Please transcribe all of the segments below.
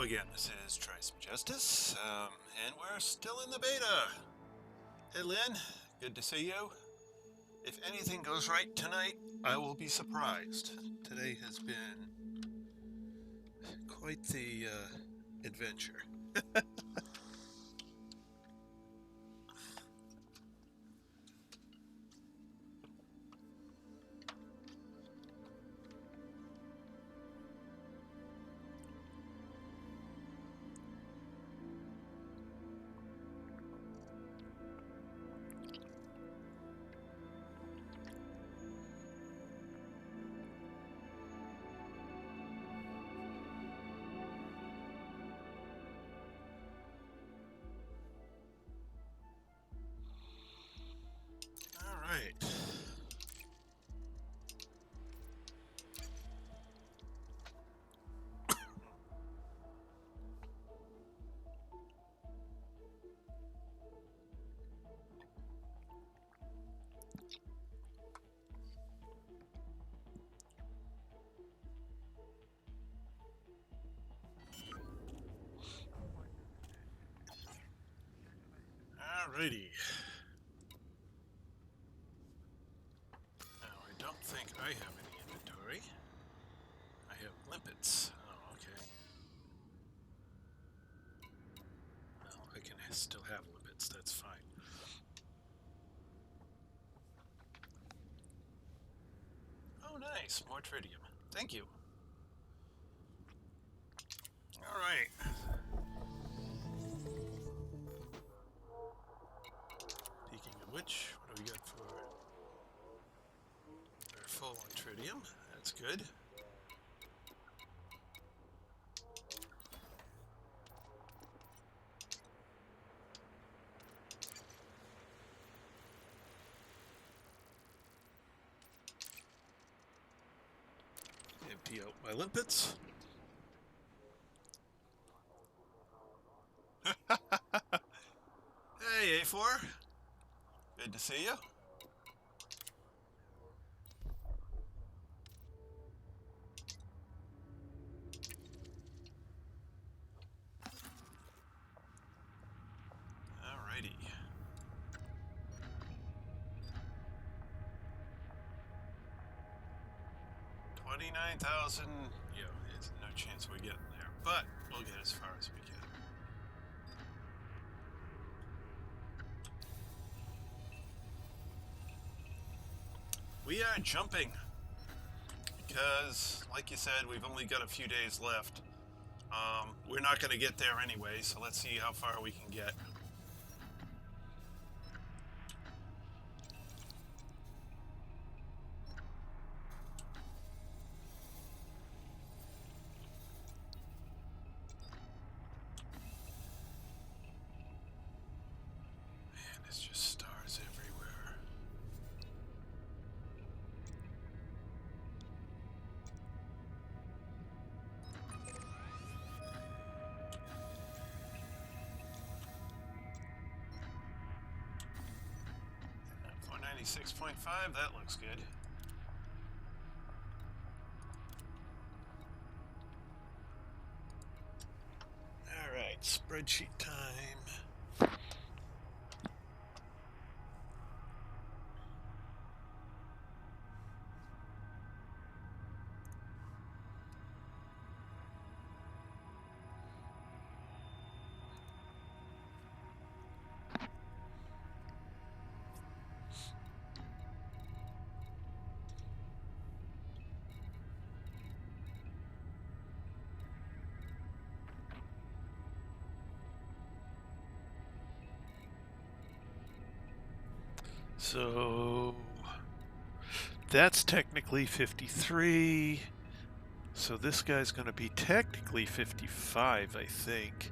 again, this is Trice Majestus, and we're still in the beta. Hey Lynn, good to see you. If anything goes right tonight, I will be surprised. Today has been quite the adventure. All right. Alrighty. Now, I don't think I have any inventory. I have limpets. Oh, okay. Well, I can still have limpets, that's fine. Oh, nice. More tritium. Thank you. All right. Speaking of which, what do we got for? We're full on tritium. That's good. Empty out my limpets. Hey, A4. Good to see you. Alrighty. $29,000. Yeah, there's no chance we're getting there, but we'll get as far as we can. We are jumping because, like you said, we've only got a few days left. We're not going to get there anyway, so let's see how far we can get. Man, it's just stars everywhere. $496.5, that looks good. All right, spreadsheet time. So that's technically 53. So this guy's going to be technically 55, I think.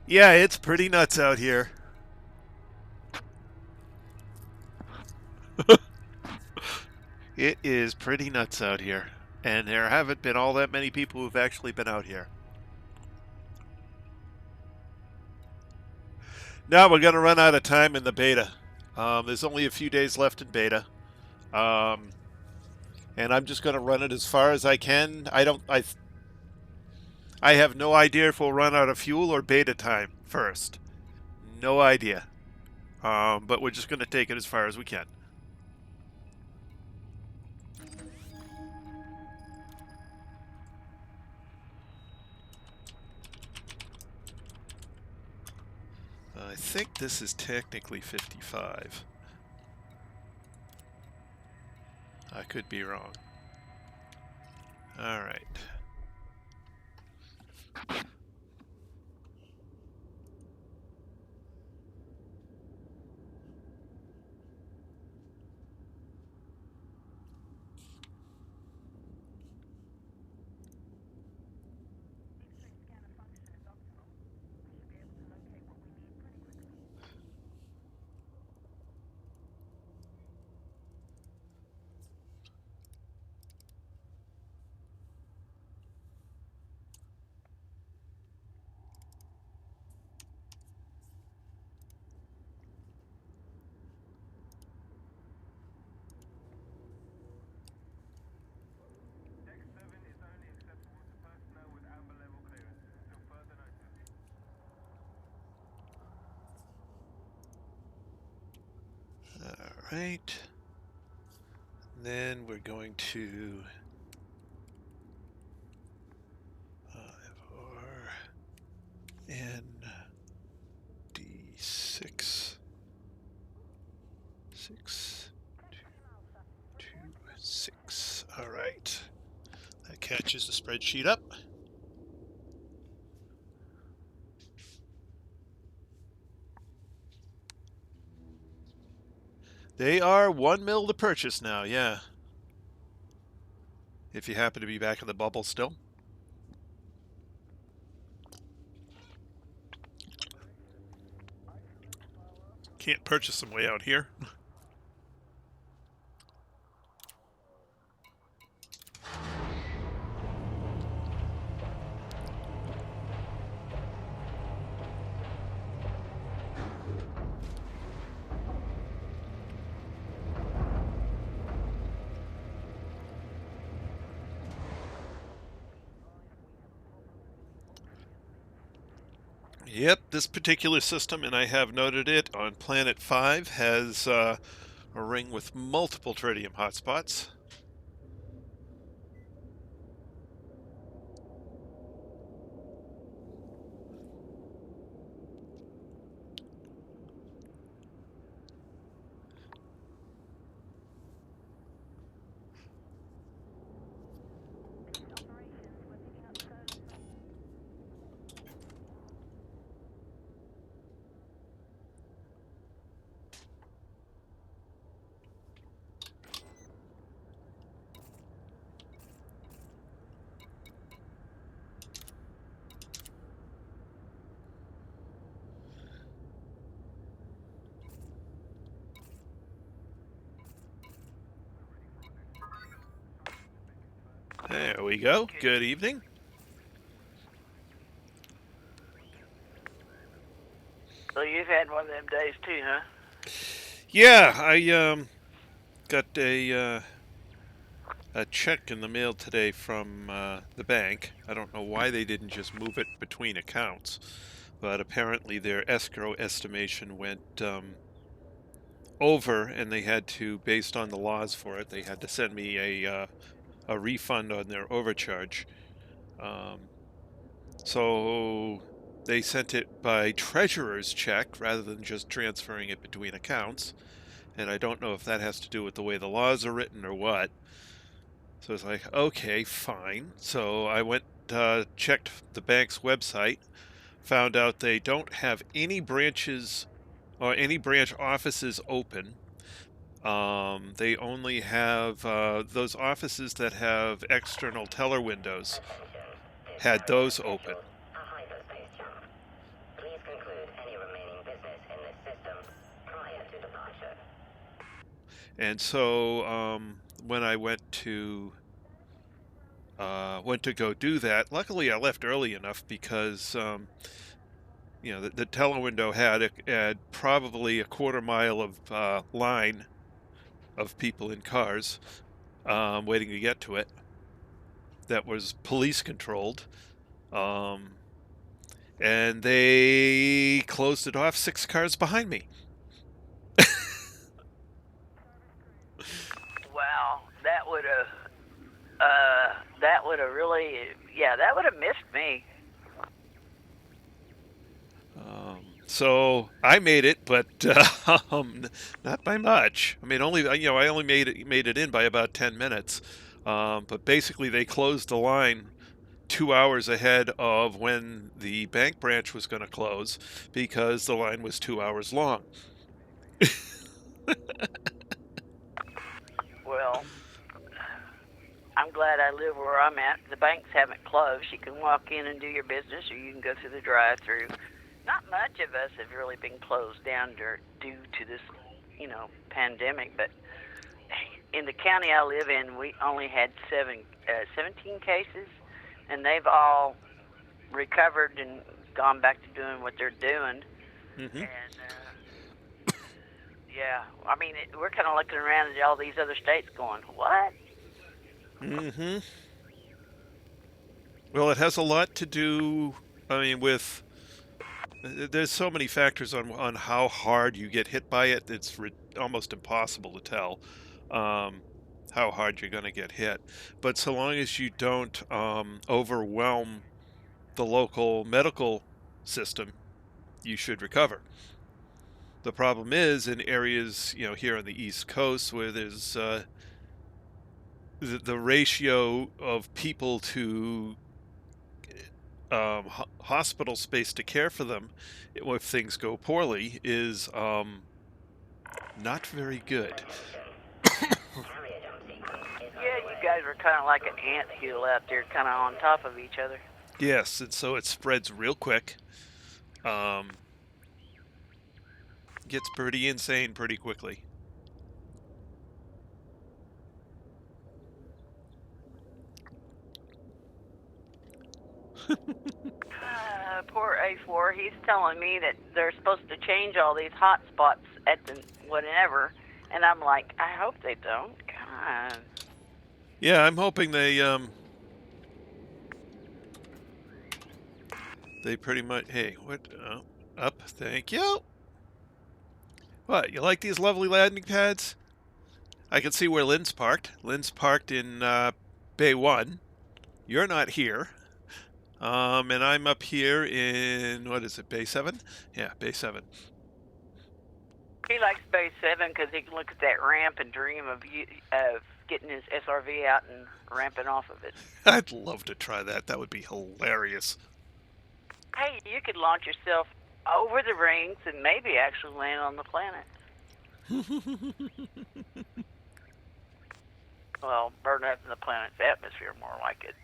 Yeah, it's pretty nuts out here. It is pretty nuts out here. And there haven't been all that many people who've actually been out here. Now we're going to run out of time in the beta. There's only a few days left in beta. And I'm just going to run it as far as I can. I have no idea if we'll run out of fuel or beta time first. No idea. But we're just going to take it as far as we can. I think this is technically 55. I could be wrong. All right. All right. Then we're going to N D6 6 2 2 6. All right. That catches the spreadsheet up. They are 1 mil to purchase now, yeah. If you happen to be back in the bubble still. Can't purchase them way out here. Yep, this particular system, and I have noted it on Planet 5, has a ring with multiple tritium hotspots. There we go. Good evening. So you've had one of them days too, huh? Yeah, I got a check in the mail today from the bank. I don't know why they didn't just move it between accounts, but apparently their escrow estimation went over, and they had to, based on the laws for it, they had to send me a refund on their overcharge. So they sent it by treasurer's check rather than just transferring it between accounts. And I don't know if that has to do with the way the laws are written or what. So it's like, okay, fine. So I went, checked the bank's website, found out they don't have any branches or any branch offices open. They only have those offices that have external teller windows, had those open. And so when I went to go do that, luckily I left early enough because you know, the teller window had probably a quarter mile of line of people in cars waiting to get to it that was police controlled. And they closed it off 6 cars behind me. Wow, that would have really, yeah, that would have missed me. So I made it, but not by much. I mean, only I only made it in by about 10 minutes. But basically, they closed the line 2 hours ahead of when the bank branch was going to close because the line was 2 hours long. Well, I'm glad I live where I'm at. The banks haven't closed. You can walk in and do your business, or you can go through the drive-through. Not much of us have really been closed down due to this, pandemic. But in the county I live in, we only had 17 cases, and they've all recovered and gone back to doing what they're doing. Mm-hmm. And yeah, I mean, we're kind of looking around at all these other states, going, "What?" Mm-hmm. Well, it has a lot to do. I mean, with there's so many factors on how hard you get hit by it. It's almost impossible to tell how hard you're going to get hit. But so long as you don't overwhelm the local medical system, you should recover. The problem is in areas, here on the East Coast where there's the ratio of people to hospital space to care for them if things go poorly is not very good. Yeah, you guys are kind of like an anthill out there, kind of on top of each other. Yes, and so it spreads real quick. Gets pretty insane pretty quickly. Poor A4. He's telling me that they're supposed to change all these hot spots at the whatever, and I'm like, I hope they don't. God. Yeah, I'm hoping they pretty much. Hey, what? Up. Thank you. What? You like these lovely landing pads? I can see where Lynn's parked. Lynn's parked in Bay 1. You're not here. And I'm up here in, what is it, Bay 7? Yeah, Bay 7. He likes Bay 7 because he can look at that ramp and dream of getting his SRV out and ramping off of it. I'd love to try that. That would be hilarious. Hey, you could launch yourself over the rings and maybe actually land on the planet. Well, burn up in the planet's atmosphere, more like it.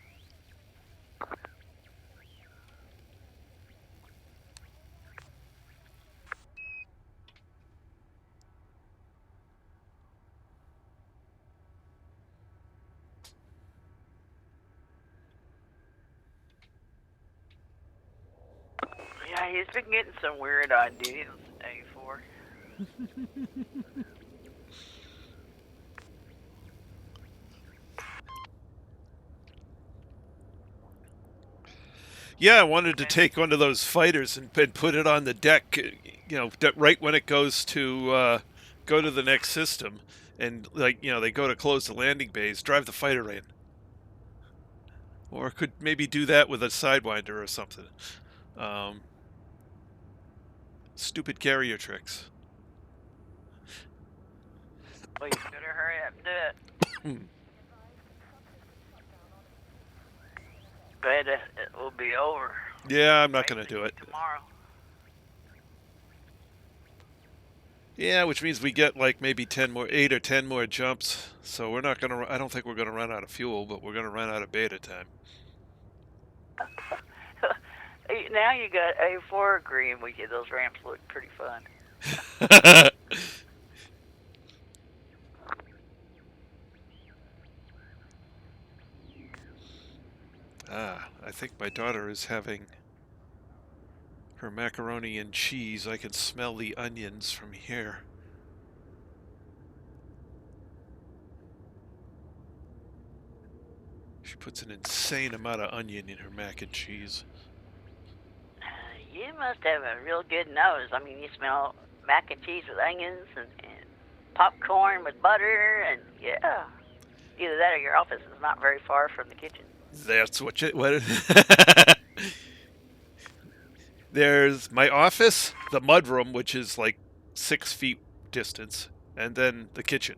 Yeah, he's been getting some weird ideas, A4. Yeah, I wanted to take one of those fighters and put it on the deck, right when it goes to go to the next system. And, they go to close the landing bays, drive the fighter in. Or could maybe do that with a Sidewinder or something. Stupid carrier tricks. Well, you better hurry up and do it. But it will be over. Yeah, I'm not going to do it. Tomorrow. Yeah, which means we get like maybe 8 or 10 more jumps. So we're not going to, I don't think we're going to run out of fuel, but we're going to run out of beta time. Now you got A4 agreeing with you. Those ramps look pretty fun. I think my daughter is having her macaroni and cheese. I can smell the onions from here. puts an insane amount of onion in her mac and cheese. You must have a real good nose. I mean, you smell mac and cheese with onions and popcorn with butter, and yeah. Either that or your office is not very far from the kitchen. That's what you... What? There's my office, the mudroom, which is like 6 feet distance, and then the kitchen.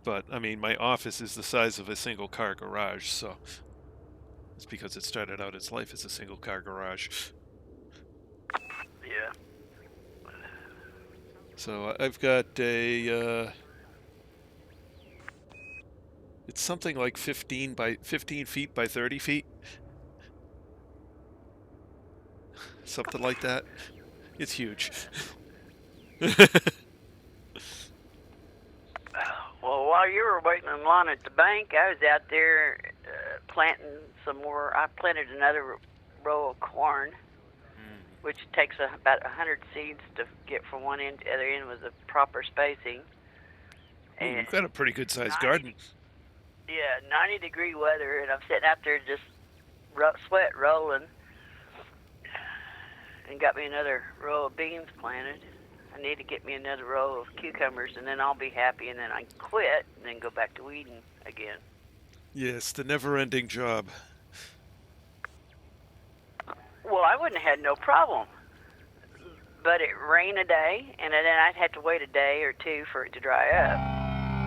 But, I mean, my office is the size of a single-car garage, so... It's because it started out its life as a single-car garage. Yeah. So I've got a... it's something like 15 feet by 30 feet. Something like that. It's huge. Well, while you were waiting in line at the bank, I was out there planting some more. I planted another row of corn, which takes about 100 seeds to get from one end to the other end with the proper spacing. And you've got a pretty good-sized garden. Yeah, 90-degree weather, and I'm sitting out there just sweat rolling, and got me another row of beans planted. I need to get me another row of cucumbers, and then I'll be happy, and then I can quit, and then go back to weeding again. Yes, the never-ending job. Well, I wouldn't have had no problem, but it rained a day, and then I'd have to wait a day or two for it to dry up,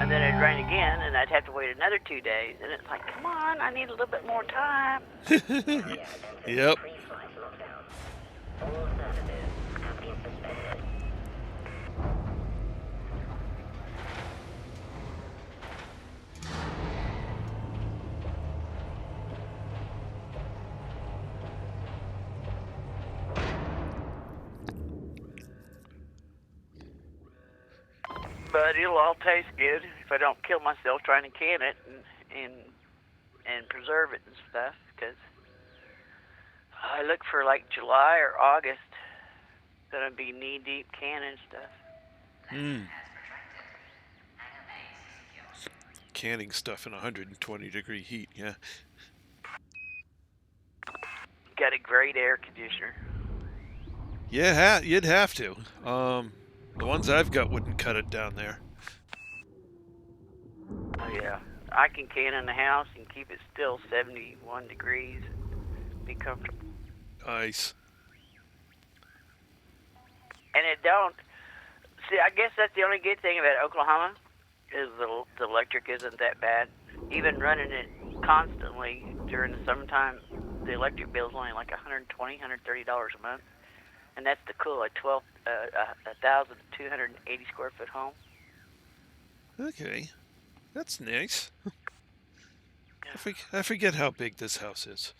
and then it'd rain again, and I'd have to wait another 2 days, and it's like, come on, I need a little bit more time. Yep. But it'll all taste good if I don't kill myself trying to can it and preserve it and stuff. Because I look for like July or August, gonna be knee deep canning stuff. Canning stuff in 120-degree heat, yeah. Got a great air conditioner. Yeah, you'd have to. The ones I've got wouldn't cut it down there. Oh yeah, I can can in the house and keep it still 71 degrees. Be comfortable. Nice. And it don't. See, I guess that's the only good thing about Oklahoma is the electric isn't that bad. Even running it constantly during the summertime, the electric bill is only like $120, $130 a month. And that's to cool a 1,280 square foot home. Okay, that's nice. I forget how big this house is.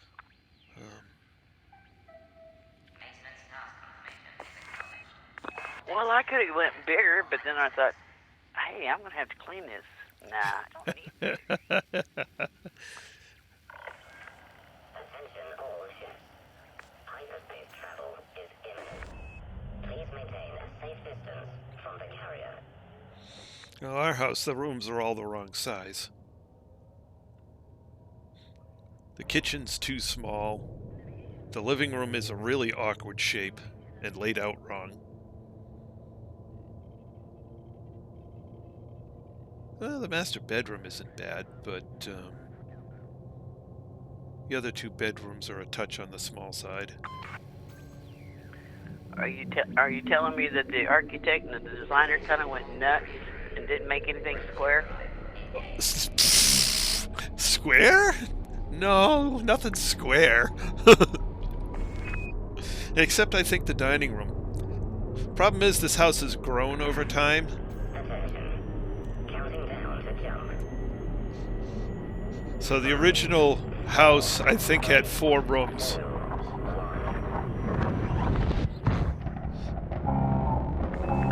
Well, I could have went bigger, but then I thought, hey, I'm gonna have to clean this. Nah, I don't need to. Attention all ships. Hyperspace travel is imminent. Please maintain a safe distance from the carrier. Well, our house, the rooms are all the wrong size. The kitchen's too small. The living room is a really awkward shape and laid out wrong. Well, the master bedroom isn't bad, but the other 2 bedrooms are a touch on the small side. Are you telling me that the architect and the designer kind of went nuts and didn't make anything square? Square? No, nothing square. Except I think the dining room. Problem is this house has grown over time. So the original house, I think, had 4 rooms.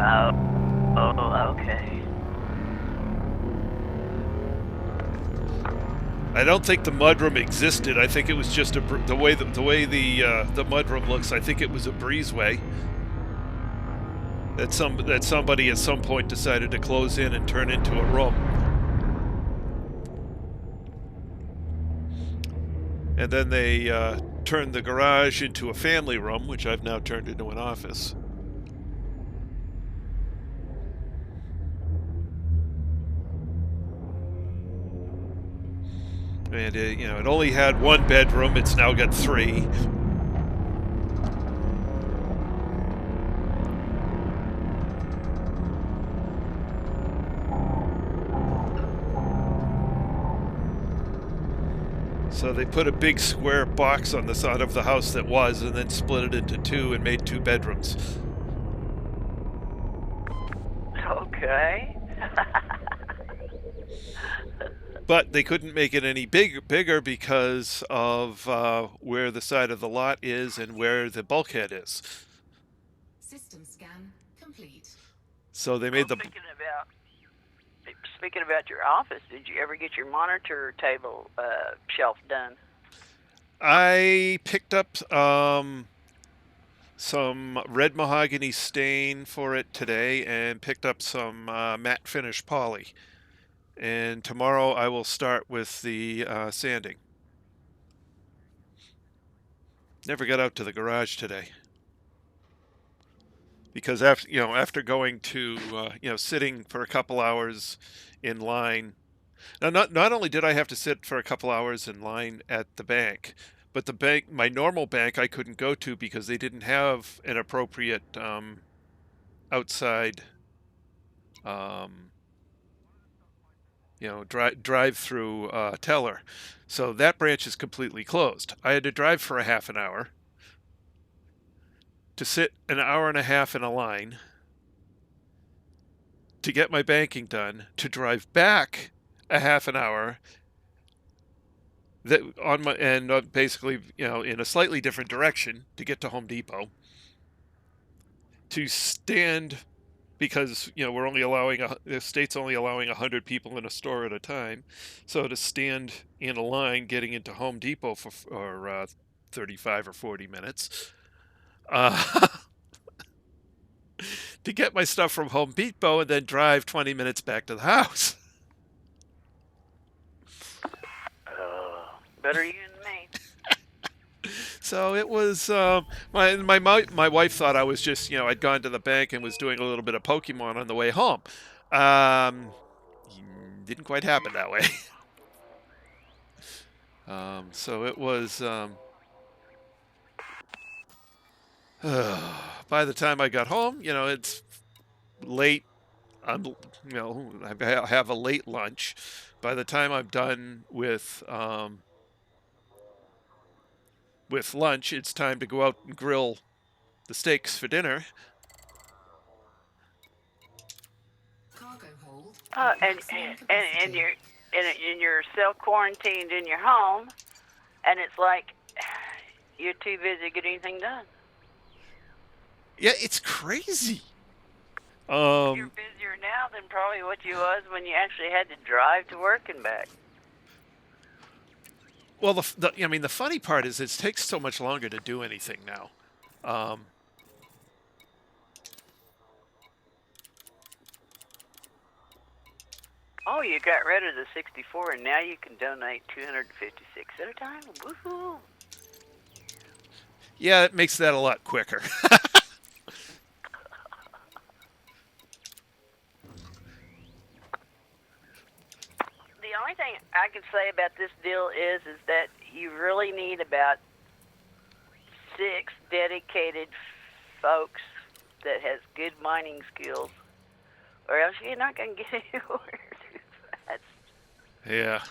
Oh, okay. I don't think the mudroom existed. I think it was just the way the mudroom looks. I think it was a breezeway. that somebody at some point decided to close in and turn into a room. And then they turned the garage into a family room, which I've now turned into an office. And it only had one bedroom. It's now got 3. So they put a big square box on the side of the house that was, and then split it into 2 and made 2 bedrooms. Okay. But they couldn't make it any bigger because of where the side of the lot is and where the bulkhead is. System scan complete. So they made Speaking about your office, did you ever get your monitor table shelf done? I picked up some red mahogany stain for it today and picked up some matte finish poly. And tomorrow I will start with the sanding. Never got out to the garage today because after going to sitting for a couple hours in line. Now, not only did I have to sit for a couple hours in line at the bank, but my normal bank, I couldn't go to because they didn't have an appropriate outside drive-through teller. So that branch is completely closed. I had to drive for a half an hour to sit an hour and a half in a line to get my banking done, to drive back a half an hour basically in a slightly different direction to get to Home Depot, to stand because we're only the state's only allowing 100 people in a store at a time, so to stand in a line getting into Home Depot for 35 or 40 minutes to get my stuff from Home Depot and then drive 20 minutes back to the house. Better you than me. So it was my wife thought I was just I'd gone to the bank and was doing a little bit of Pokemon on the way home. Didn't quite happen that way. So it was by the time I got home, it's late. I have a late lunch. By the time I'm done with lunch, it's time to go out and grill the steaks for dinner. Cargo hold. And you're self-quarantined in your home, and it's like you're too busy to get anything done. Yeah, it's crazy. You're busier now than probably what you was when you actually had to drive to work and back. Well, the funny part is it takes so much longer to do anything now. Oh, you got rid of the 64, and now you can donate 256 at a time? Woohoo! Yeah, it makes that a lot quicker. The only thing I can say about this deal is that you really need about 6 dedicated folks that has good mining skills, or else you're not going to get anywhere too fast. Yeah.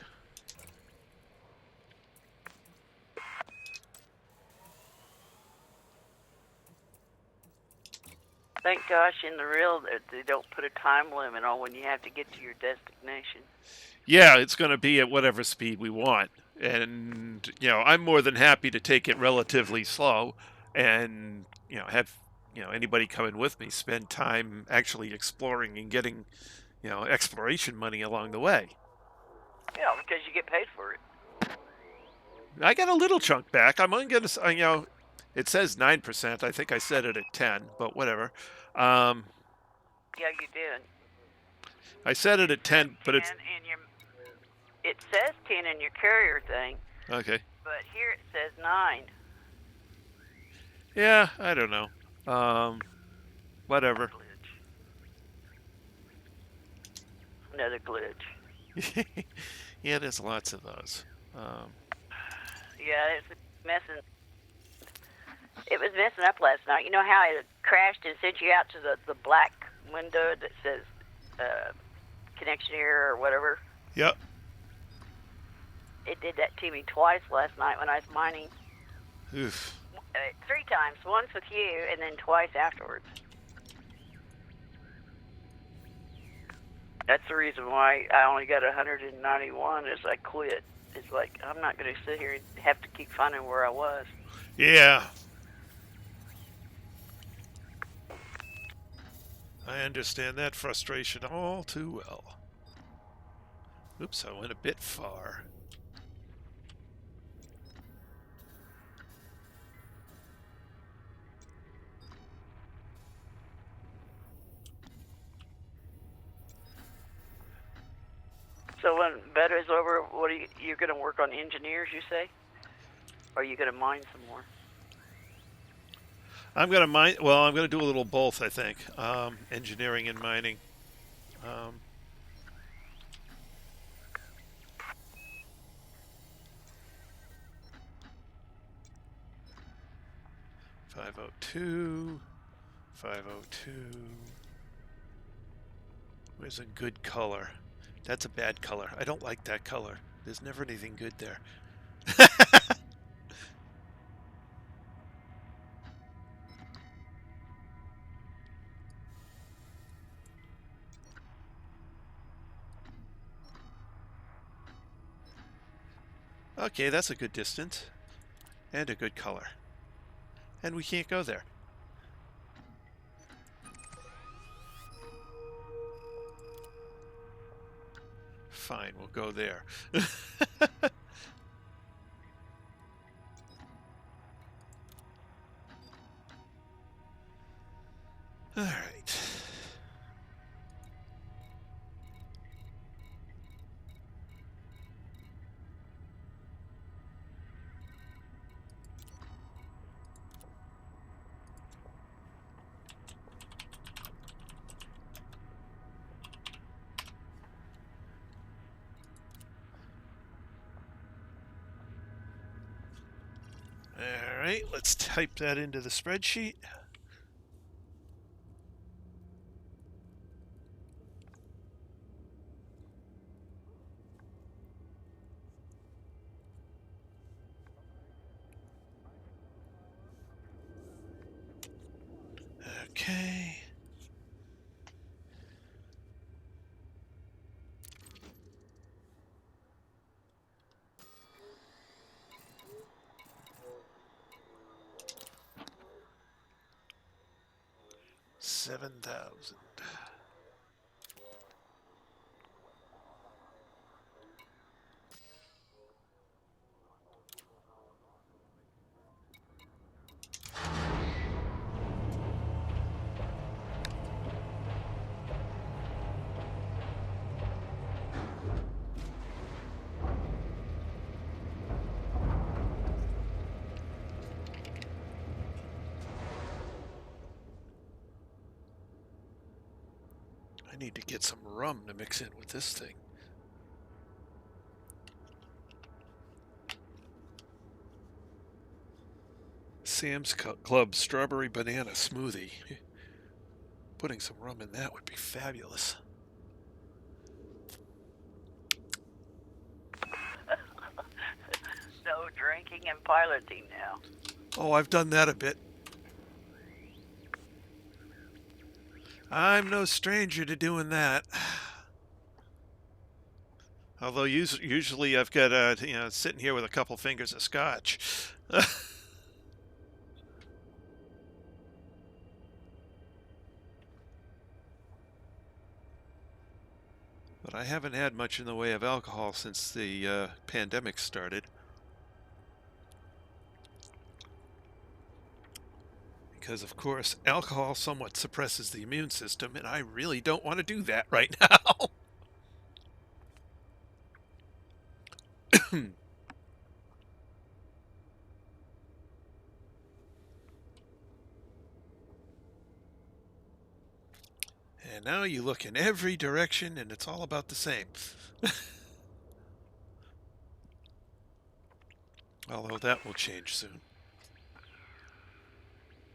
Thank gosh in the real they don't put a time limit on when you have to get to your destination. Yeah, it's going to be at whatever speed we want. And, I'm more than happy to take it relatively slow and, have, anybody coming with me spend time actually exploring and getting, exploration money along the way. Yeah, because you get paid for it. I got a little chunk back. I'm only going to, It says 9%. I think I set it at 10, but whatever. Um, Yeah, you did. I set it at 10, but it's 10 in your. It says 10 in your carrier thing, okay. but here it says 9. Yeah, I don't know. Whatever. Glitch. Another glitch. Yeah, there's lots of those. Yeah, it's messing. It was messing up last night. You know how it crashed and sent you out to the black window that says connection error or whatever? Yep. It did that to me twice last night when I was mining. Oof. 3 times. Once with you and then twice afterwards. That's the reason why I only got 191 is I quit. It's like, I'm not going to sit here and have to keep finding where I was. Yeah. I understand that frustration all too well. Oops, I went a bit far. So when beta is over, what are you're going to work on engineers, you say? Or are you going to mine some more? I'm going to mine. Well, I'm going to do a little both, I think. Engineering and mining. 502. 502. Where's a good color? That's a bad color. I don't like that color. There's never anything good there. Okay, that's a good distance. And a good color. And we can't go there. Fine, we'll go there. All right. All right, let's type that into the spreadsheet. Okay. $7,000. I need to get some rum to mix in with this thing. Sam's Club Strawberry Banana Smoothie. Putting some rum in that would be fabulous. No drinking and piloting now. Oh, I've done that a bit. I'm no stranger to doing that. Although usually I've got sitting here with a couple fingers of scotch. But I haven't had much in the way of alcohol since the pandemic started. because, of course, alcohol somewhat suppresses the immune system, and I really don't want to do that right now. And now you look in every direction, and it's all about the same. Although that will change soon.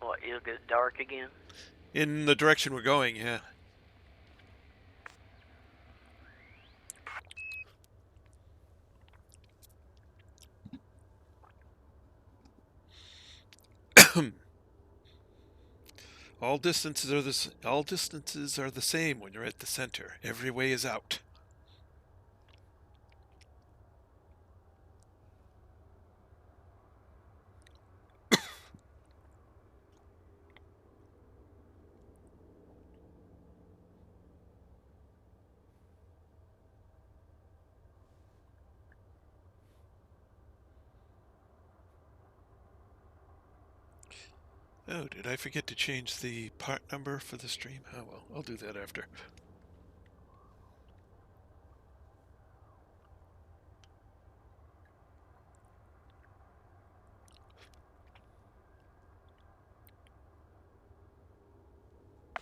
What, it'll get dark again? In the direction we're going, yeah. All distances are the same when you're at the center. Every way is out. Oh, did I forget to change the part number for the stream? Oh well, I'll do that after.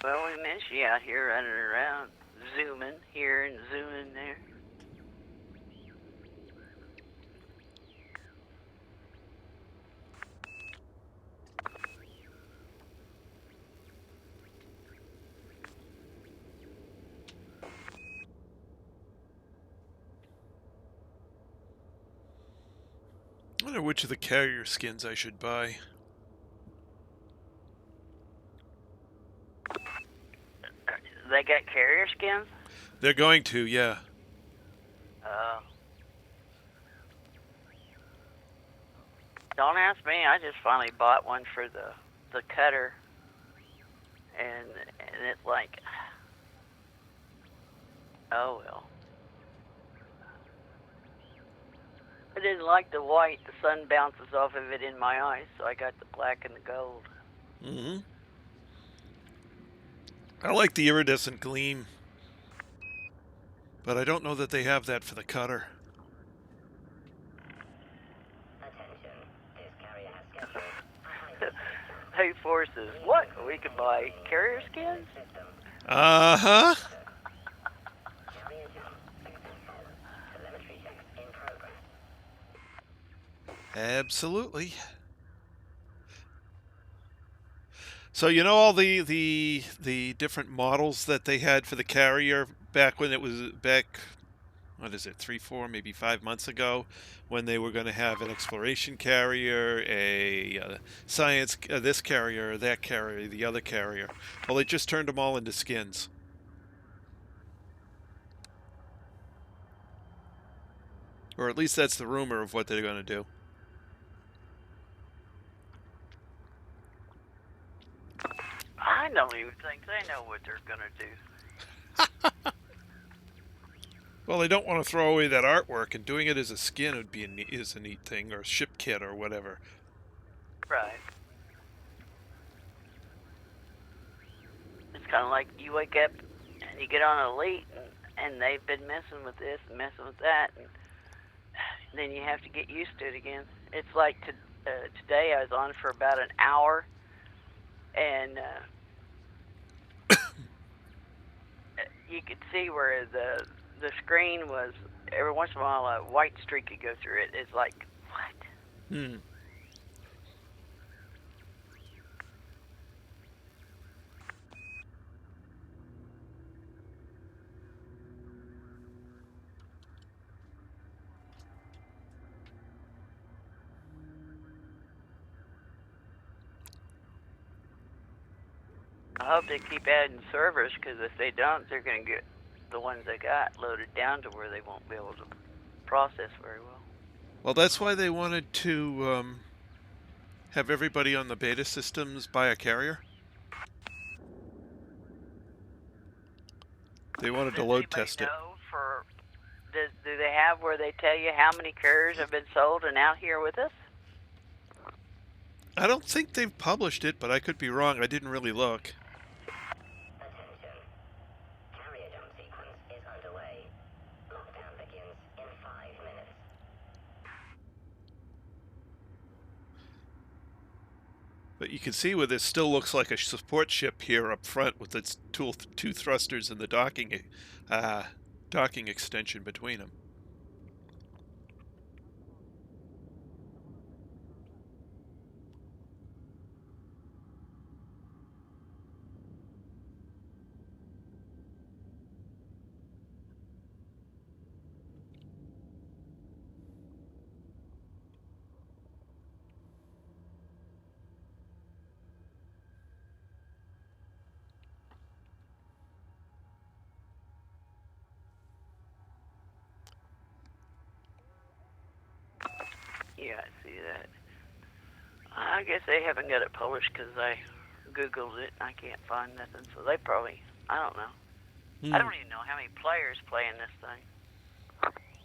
Well, we miss you out here running around, zooming here and zooming there. I wonder which of the carrier skins I should buy. They got carrier skins? They're going to, yeah. Don't ask me. I just finally bought one for the cutter, and it's like, oh well. I didn't like the white. The sun bounces off of it in my eyes, so I got the black and the gold. Mm-hmm. I like the iridescent gleam, but I don't know that they have that for the cutter. Attention, this carrier has scheduled. Hey, Forces, what? We could buy carrier skins? System. Uh-huh. Carrier jump successful. Telemetry checks in progress. Absolutely. So you know all the different models that they had for the carrier back when it was back, what is it, 3, 4, maybe 5 months ago, when they were going to have an exploration carrier, a science, this carrier, that carrier, the other carrier. Well, they just turned them all into skins. Or at least that's the rumor of what they're going to do. I don't even think they know what they're going to do. Well, they don't want to throw away that artwork, and doing it as a skin would be is a neat thing, or a ship kit or whatever. Right. It's kind of like you wake up and you get on Elite, and they've been messing with this and messing with that, and then you have to get used to it again. It's like today I was on for about an hour, and you could see where the screen was, every once in a while a white streak could go through it. It's like, what? Hmm. I hope they keep adding servers, because if they don't, they're going to get the ones they got loaded down to where they won't be able to process very well. Well, that's why they wanted to have everybody on the beta systems buy a carrier. They wanted to load test it. Do they have where they tell you how many carriers have been sold and out here with us? I don't think they've published it, but I could be wrong. I didn't really look. Attention. Carrier jump sequence is underway. Lockdown begins in 5 minutes. But you can see where this still looks like a support ship here up front with its two thrusters and the docking extension between them. Yeah, I see that. I guess they haven't got it published because I Googled it. I can't find nothing, so they probably, I don't know. I don't even know how many players play in this thing.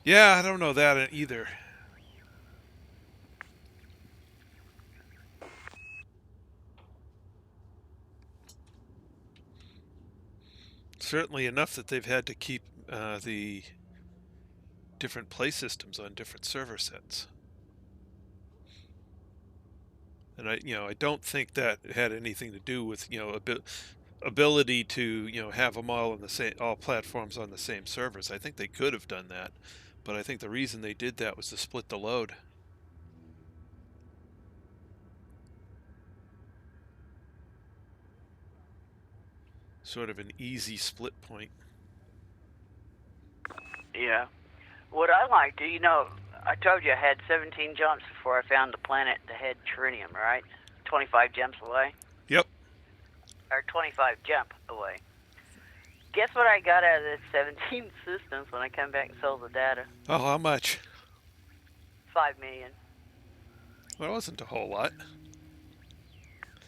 Yeah, I don't know that either. Certainly enough that they've had to keep the different play systems on different server sets. And I don't think that had anything to do with, ability to, have them all on the same, all platforms on the same servers. I think they could have done that, but I think the reason they did that was to split the load. Sort of an easy split point. Yeah. What I like to, I told you I had 17 jumps before I found the planet that had tritium, right? 25 jumps away. Yep. Or 25 jump away. Guess what I got out of this 17 systems when I come back and sold the data? Oh, how much? 5 million. Well, it wasn't a whole lot.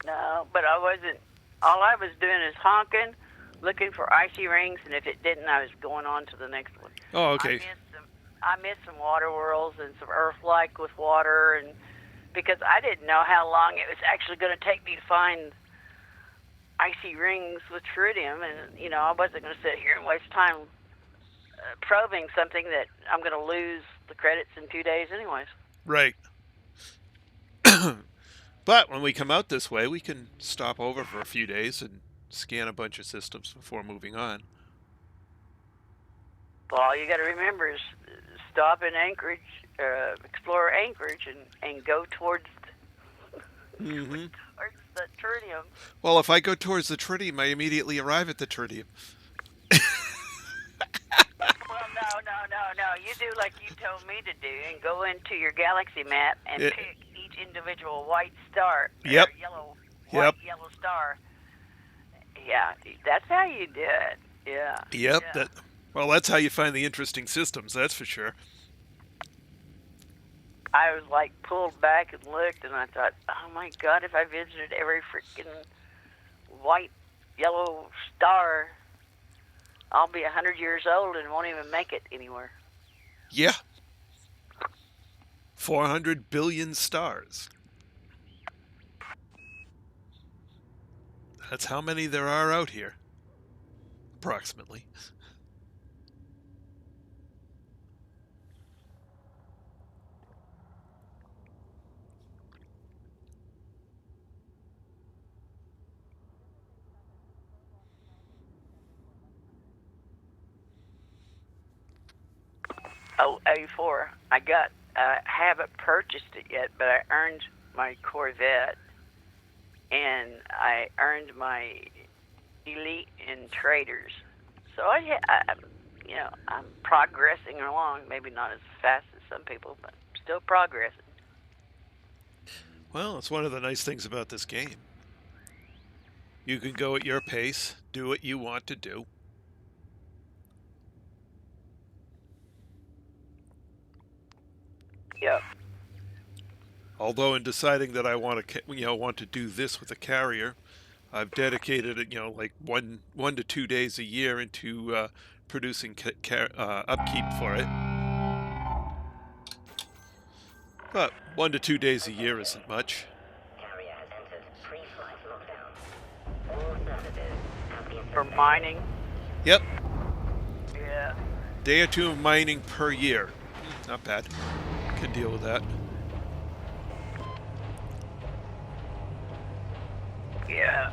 No, but I wasn't. All I was doing is honking, looking for icy rings, and if it didn't, I was going on to the next one. Oh, okay. I missed some water worlds and some Earth-like with water, and because I didn't know how long it was actually going to take me to find icy rings with tritium, and I wasn't going to sit here and waste time probing something that I'm going to lose the credits in 2 days anyways. Right. But when we come out this way, we can stop over for a few days and scan a bunch of systems before moving on. Well, all you got to remember is stop in Anchorage, explore Anchorage, and go towards towards the tritium. Well, if I go towards the tritium, I immediately arrive at the tritium. Well, no. You do like you told me to do, and go into your galaxy map and pick each individual white star. Yep. Yellow star. Yeah, that's how you do it. Yeah. Yep. Yeah. That's how you find the interesting systems. That's for sure. I was like pulled back and looked, and I thought, oh my God, if I visited every freaking white, yellow star, I'll be 100 years old and won't even make it anywhere. Yeah. 400 billion stars. That's how many there are out here. Approximately. Oh, A4. I haven't purchased it yet, but I earned my Corvette, and I earned my Elite in Traders. So I'm progressing along. Maybe not as fast as some people, but still progressing. Well, it's one of the nice things about this game. You can go at your pace, do what you want to do. Yep. Although in deciding that I want to do this with a carrier, I've dedicated like one to 2 days a year into producing upkeep for it. But 1 to 2 days a year isn't much. Carrier For mining. Yep. Yeah. Day or two of mining per year. Not bad. Could deal with that. Yeah.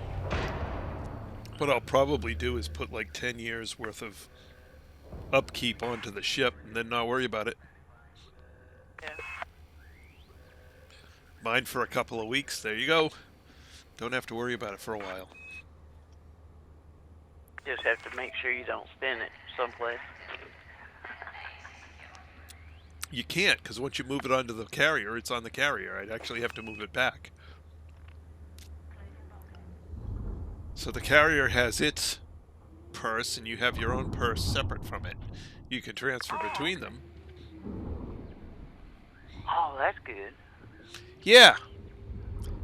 What I'll probably do is put like 10 years worth of upkeep onto the ship and then not worry about it. Yeah. Mine for a couple of weeks. There you go. Don't have to worry about it for a while. Just have to make sure you don't spend it someplace. You can't, because once you move it onto the carrier, it's on the carrier. I'd actually have to move it back. So the carrier has its purse, and you have your own purse separate from it. You can transfer between them. Oh, that's good. Yeah.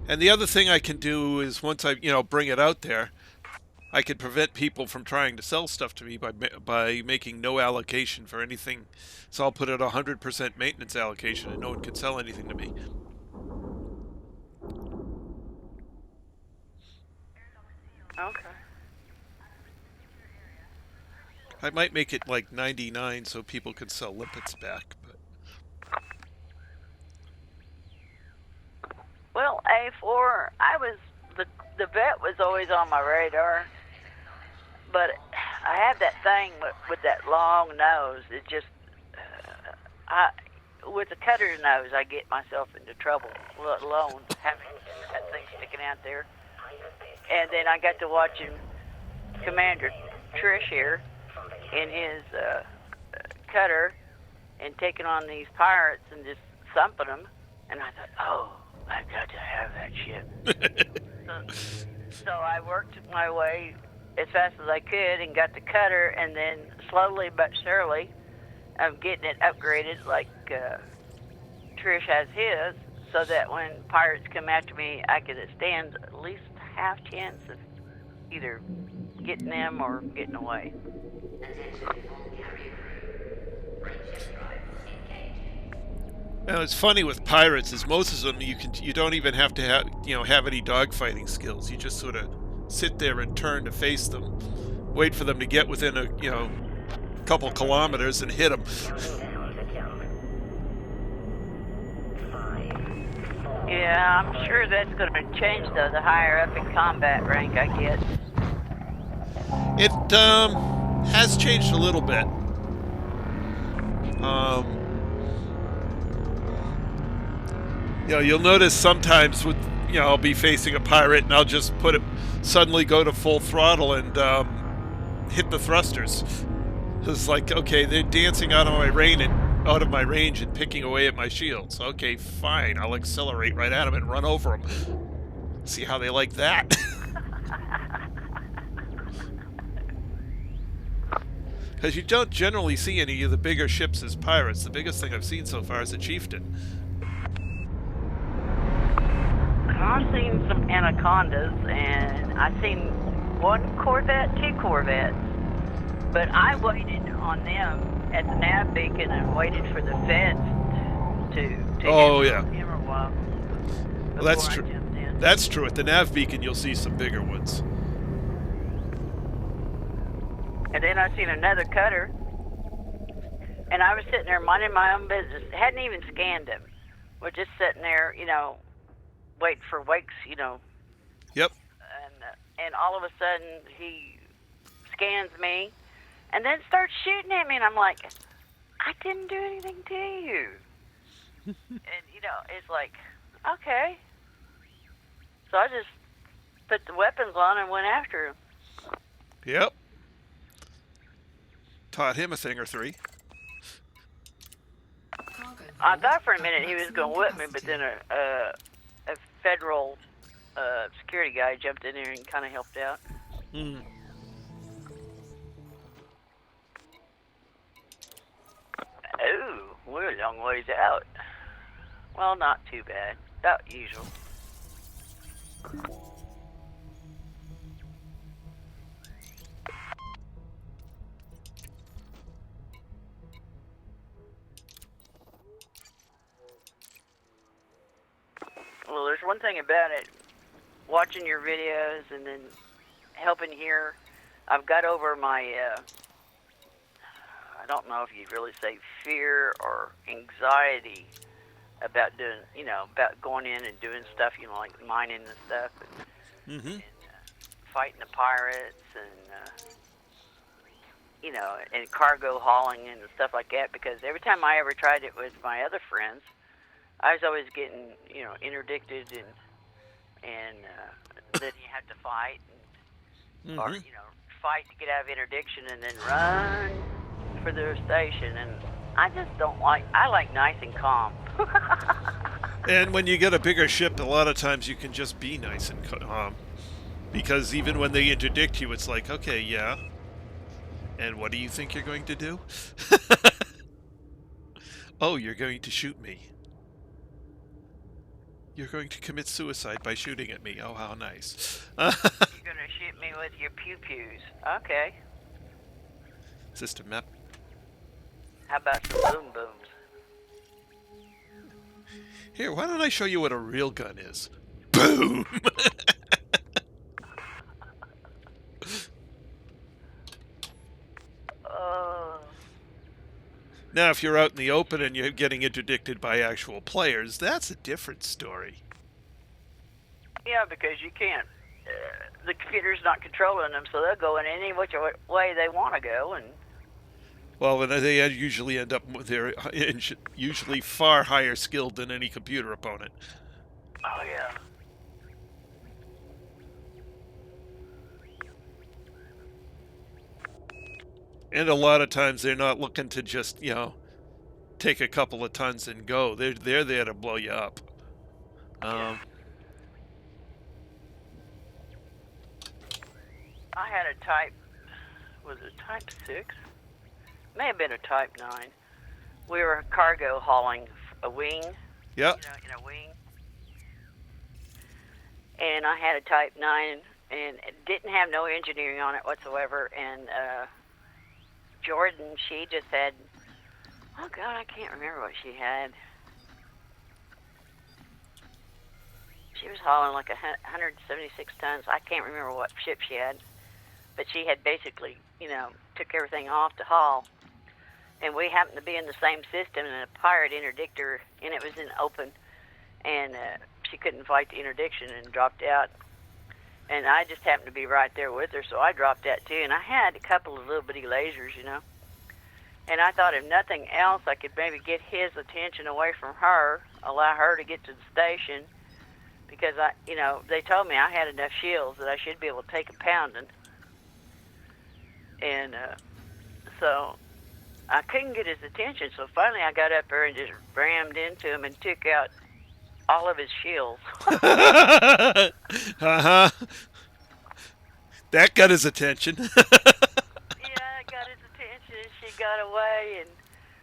And the other thing I can do is once I, bring it out there, I can prevent people from trying to sell stuff to me by making no allocation for anything. So I'll put it 100% maintenance allocation, and no one can sell anything to me. Okay. I might make it like 99 so people can sell limpets back, but Well, A4, the vet was always on my radar, but I have that thing with that long nose. It just, with the cutter's nose, I get myself into trouble, let alone having that thing sticking out there. And then I got to watching Commander Trish here in his cutter and taking on these pirates and just thumping them. And I thought, oh, I've got to have that ship. So I worked my way as fast as I could and got the cutter, and then slowly but surely I'm getting it upgraded like Trish has his, so that when pirates come after me, I could stand at least half chance of either getting them or getting away. now it's funny with pirates is most of them you don't even have to have any dogfighting skills. You just sort of sit there and turn to face them, wait for them to get within a couple kilometers and hit them. Yeah, I'm sure that's going to change though the higher up in combat rank I get. It has changed a little bit. You'll notice sometimes with I'll be facing a pirate and I'll just suddenly go to full throttle and hit the thrusters. It's like, okay, they're dancing out of my range and picking away at my shields. Okay, fine, I'll accelerate right at them and run over them. See how they like that. Because you don't generally see any of the bigger ships as pirates. The biggest thing I've seen so far is a chieftain. I've seen some anacondas, and I've seen one corvette, two corvettes. But I waited on them at the nav beacon and waited for the feds to him a while. Well, that's true. That's true. At the nav beacon, you'll see some bigger ones. And then I seen another cutter, and I was sitting there minding my own business. Hadn't even scanned him. We're just sitting there, waiting for wakes, Yep. And all of a sudden he scans me, and then starts shooting at me, and I'm like, I didn't do anything to you. And it's like, okay. So I just put the weapons on and went after him. Yep. Taught him a thing or three. I thought for a minute he was going to whip me, but then a federal security guy jumped in there and kind of helped out. Hmm. Oh, we're a long ways out. Well, not too bad. About usual. Well, there's one thing about it. Watching your videos and then helping here. I've got over my, I don't know if you'd really say fear or anxiety about doing, about going in and doing stuff, like mining and stuff, and fighting the pirates and cargo hauling and stuff like that. Because every time I ever tried it with my other friends, I was always getting, interdicted and then you have to fight or fight to get out of interdiction and then run for the station. And I just don't like. I like nice and calm. And when you get a bigger ship, a lot of times you can just be nice and calm. Because even when they interdict you, it's like, okay, yeah. And what do you think you're going to do? Oh, you're going to shoot me. You're going to commit suicide by shooting at me. Oh, how nice. You're going to shoot me with your pew-pews. Okay. System map. How about some boom-booms? Here, why don't I show you what a real gun is? Boom! Now, if you're out in the open and you're getting interdicted by actual players, that's a different story. Yeah, because you can't. The computer's not controlling them, so they'll go in any which way they want to go. And well, they usually end up they're usually far higher skilled than any computer opponent. Oh yeah. And a lot of times they're not looking to just, take a couple of tons and go. They're there to blow you up. I had a type, was it type 6? May have been a type 9. We were cargo hauling a wing. Yeah. In a wing. And I had a type 9 and it didn't have no engineering on it whatsoever. And Jordan, she just had, oh God, I can't remember what she had. She was hauling like 176 tons. I can't remember what ship she had. But she had basically, took everything off to haul. And we happened to be in the same system, and a pirate interdicted her, and it was in open. And she couldn't fight the interdiction and dropped out. And I just happened to be right there with her, so I dropped out too. And I had a couple of little bitty lasers, And I thought if nothing else, I could maybe get his attention away from her, allow her to get to the station. Because, they told me I had enough shields that I should be able to take a pounding. And so I couldn't get his attention. So finally I got up there and just rammed into him and took out all of his shields. Uh-huh. That got his attention. Yeah, it got his attention. She got away, and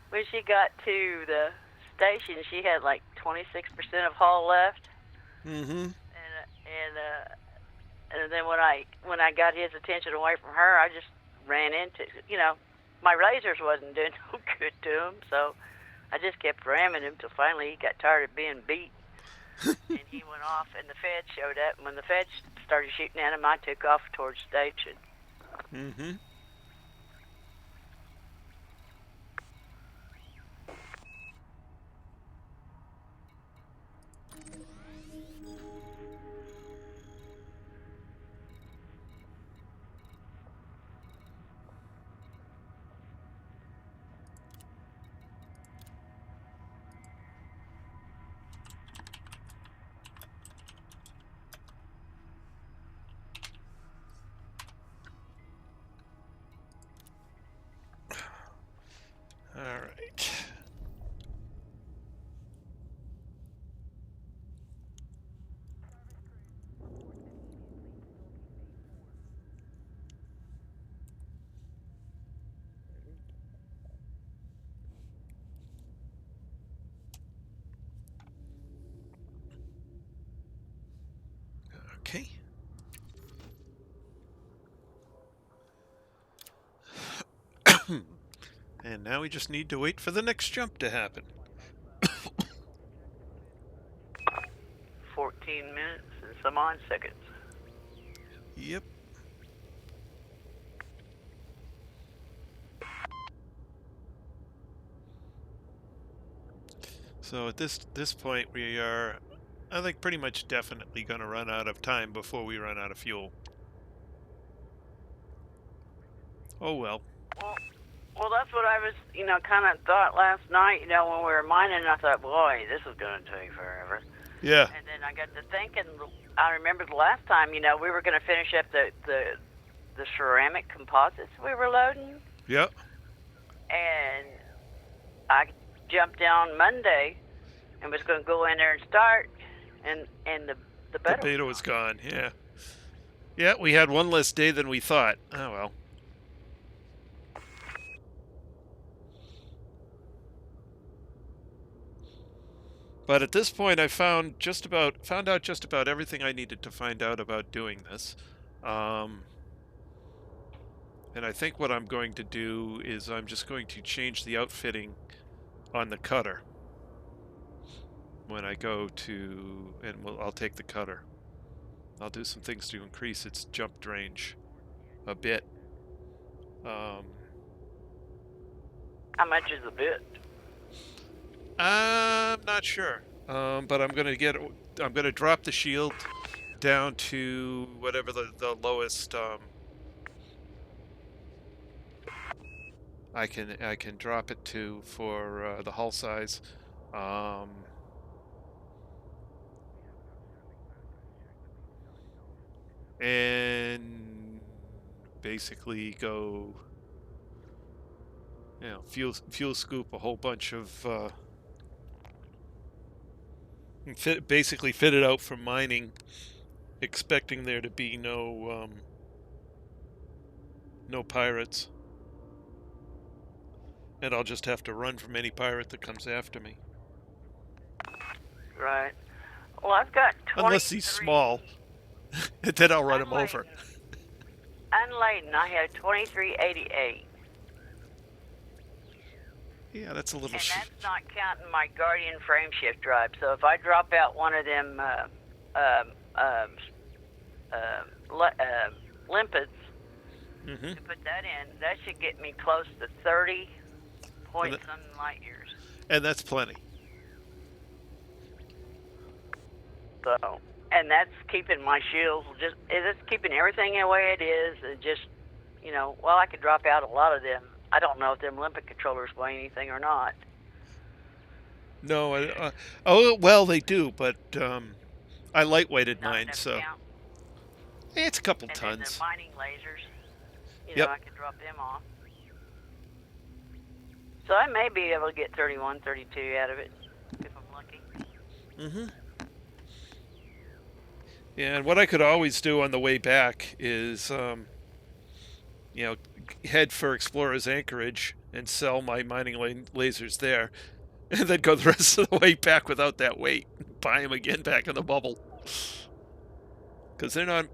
when she got to the station, she had like 26% of hull left. Mm-hmm. And then when I got his attention away from her, I just ran into, my lasers wasn't doing no good to him, so I just kept ramming him till finally he got tired of being beat. And he went off, and the feds showed up, and when the feds started shooting at him, I took off towards station. Mm-hmm. All right. Okay. And now we just need to wait for the next jump to happen. 14 minutes and some odd seconds. Yep. So at this point, we are, I think, pretty much definitely going to run out of time before we run out of fuel. Oh well. Well, that's what I was, kind of thought last night, when we were mining. I thought, boy, this is going to take forever. Yeah. And then I got to thinking, I remember the last time, we were going to finish up the ceramic composites we were loading. Yep. And I jumped down Monday and was going to go in there and start, and the beta was gone. Yeah. Yeah, we had one less day than we thought. Oh well. But at this point, I found out just about everything I needed to find out about doing this. And I think what I'm going to do is I'm just going to change the outfitting on the cutter when I go to, and I'll take the cutter. I'll do some things to increase its jump range a bit. How much is a bit? I'm not sure, but I'm gonna drop the shield down to whatever the lowest. I can drop it to for the hull size. And basically go, fuel scoop a whole bunch of, basically fit it out for mining, expecting there to be no pirates. And I'll just have to run from any pirate that comes after me. Right. Well, I've got 23... Unless he's small. Then I'll run him over. Unladen, I had 2388. Yeah, that's a little... And that's not counting my Guardian frameshift drive. So if I drop out one of them limpids, to put that in, that should get me close to 30 point something light years. And that's plenty. So, and that's keeping my shields, it's keeping everything the way it is, and just, well, I could drop out a lot of them. I don't know if them limpet controllers weigh anything or not. No, well, they do, but I lightweighted mine, so it's a couple tons. And then the mining lasers, yep. I can drop them off. So I may be able to get 31, 32 out of it, if I'm lucky. Mm-hmm. Yeah, and what I could always do on the way back is, head for Explorer's Anchorage and sell my mining lasers there, and then go the rest of the way back without that weight. Buy them again back in the bubble, because they're not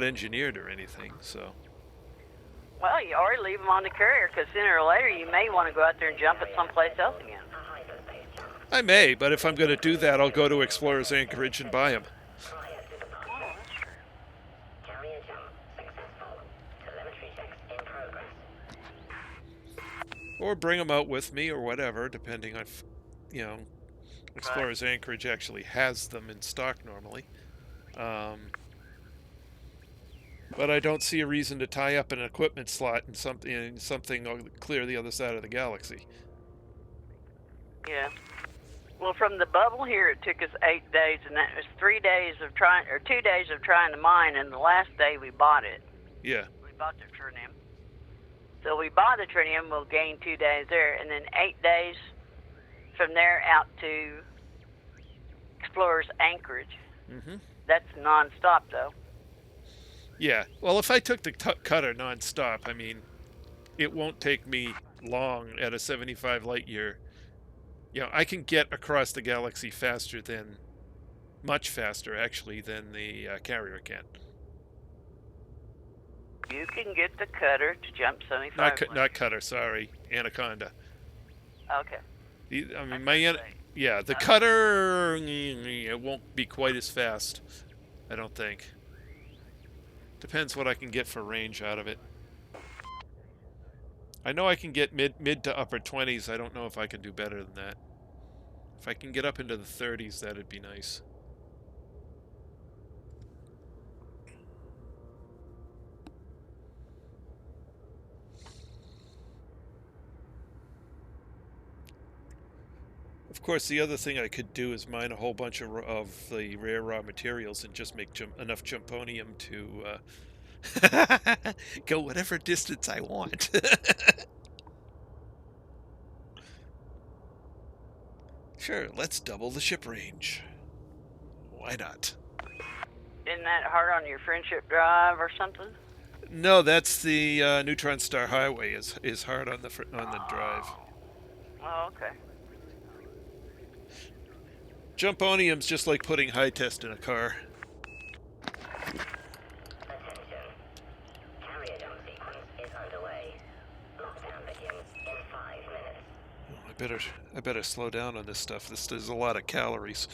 engineered or anything. So. Well, you already leave them on the carrier, because sooner or later you may want to go out there and jump at someplace else again. I may, but if I'm going to do that, I'll go to Explorer's Anchorage and buy them. Or bring them out with me, or whatever, depending on, Explorer's Anchorage actually has them in stock normally. But I don't see a reason to tie up an equipment slot in something clear the other side of the galaxy. Yeah. Well, from the bubble here, it took us 8 days, and that was 2 days of trying to mine, and the last day we bought it. Yeah. We bought the tritium. So we buy the tritium, we'll gain 2 days there, and then 8 days from there out to Explorer's Anchorage. Mm-hmm. That's non-stop, though. Yeah. Well, if I took the cutter non-stop, I mean, it won't take me long at a 75 light year. I can get across the galaxy much faster, actually, than the carrier can. You can get the cutter to jump 75. Not cutter, sorry, Anaconda. Okay. The cutter, it won't be quite as fast, I don't think. Depends what I can get for range out of it. I know I can get mid to upper 20s. I don't know if I can do better than that. If I can get up into the 30s, that'd be nice. Of course, the other thing I could do is mine a whole bunch of the rare raw materials and just make enough jumponium to go whatever distance I want. Sure, let's double the ship range. Why not? Isn't that hard on your friendship drive or something? No, that's the Neutron Star Highway is hard on the drive. Oh, okay. Jumponium's just like putting high test in a car. Attention. Carrier jump sequence is underway. Lockdown begins in 5 minutes. Oh, I better slow down on this stuff. This is a lot of calories.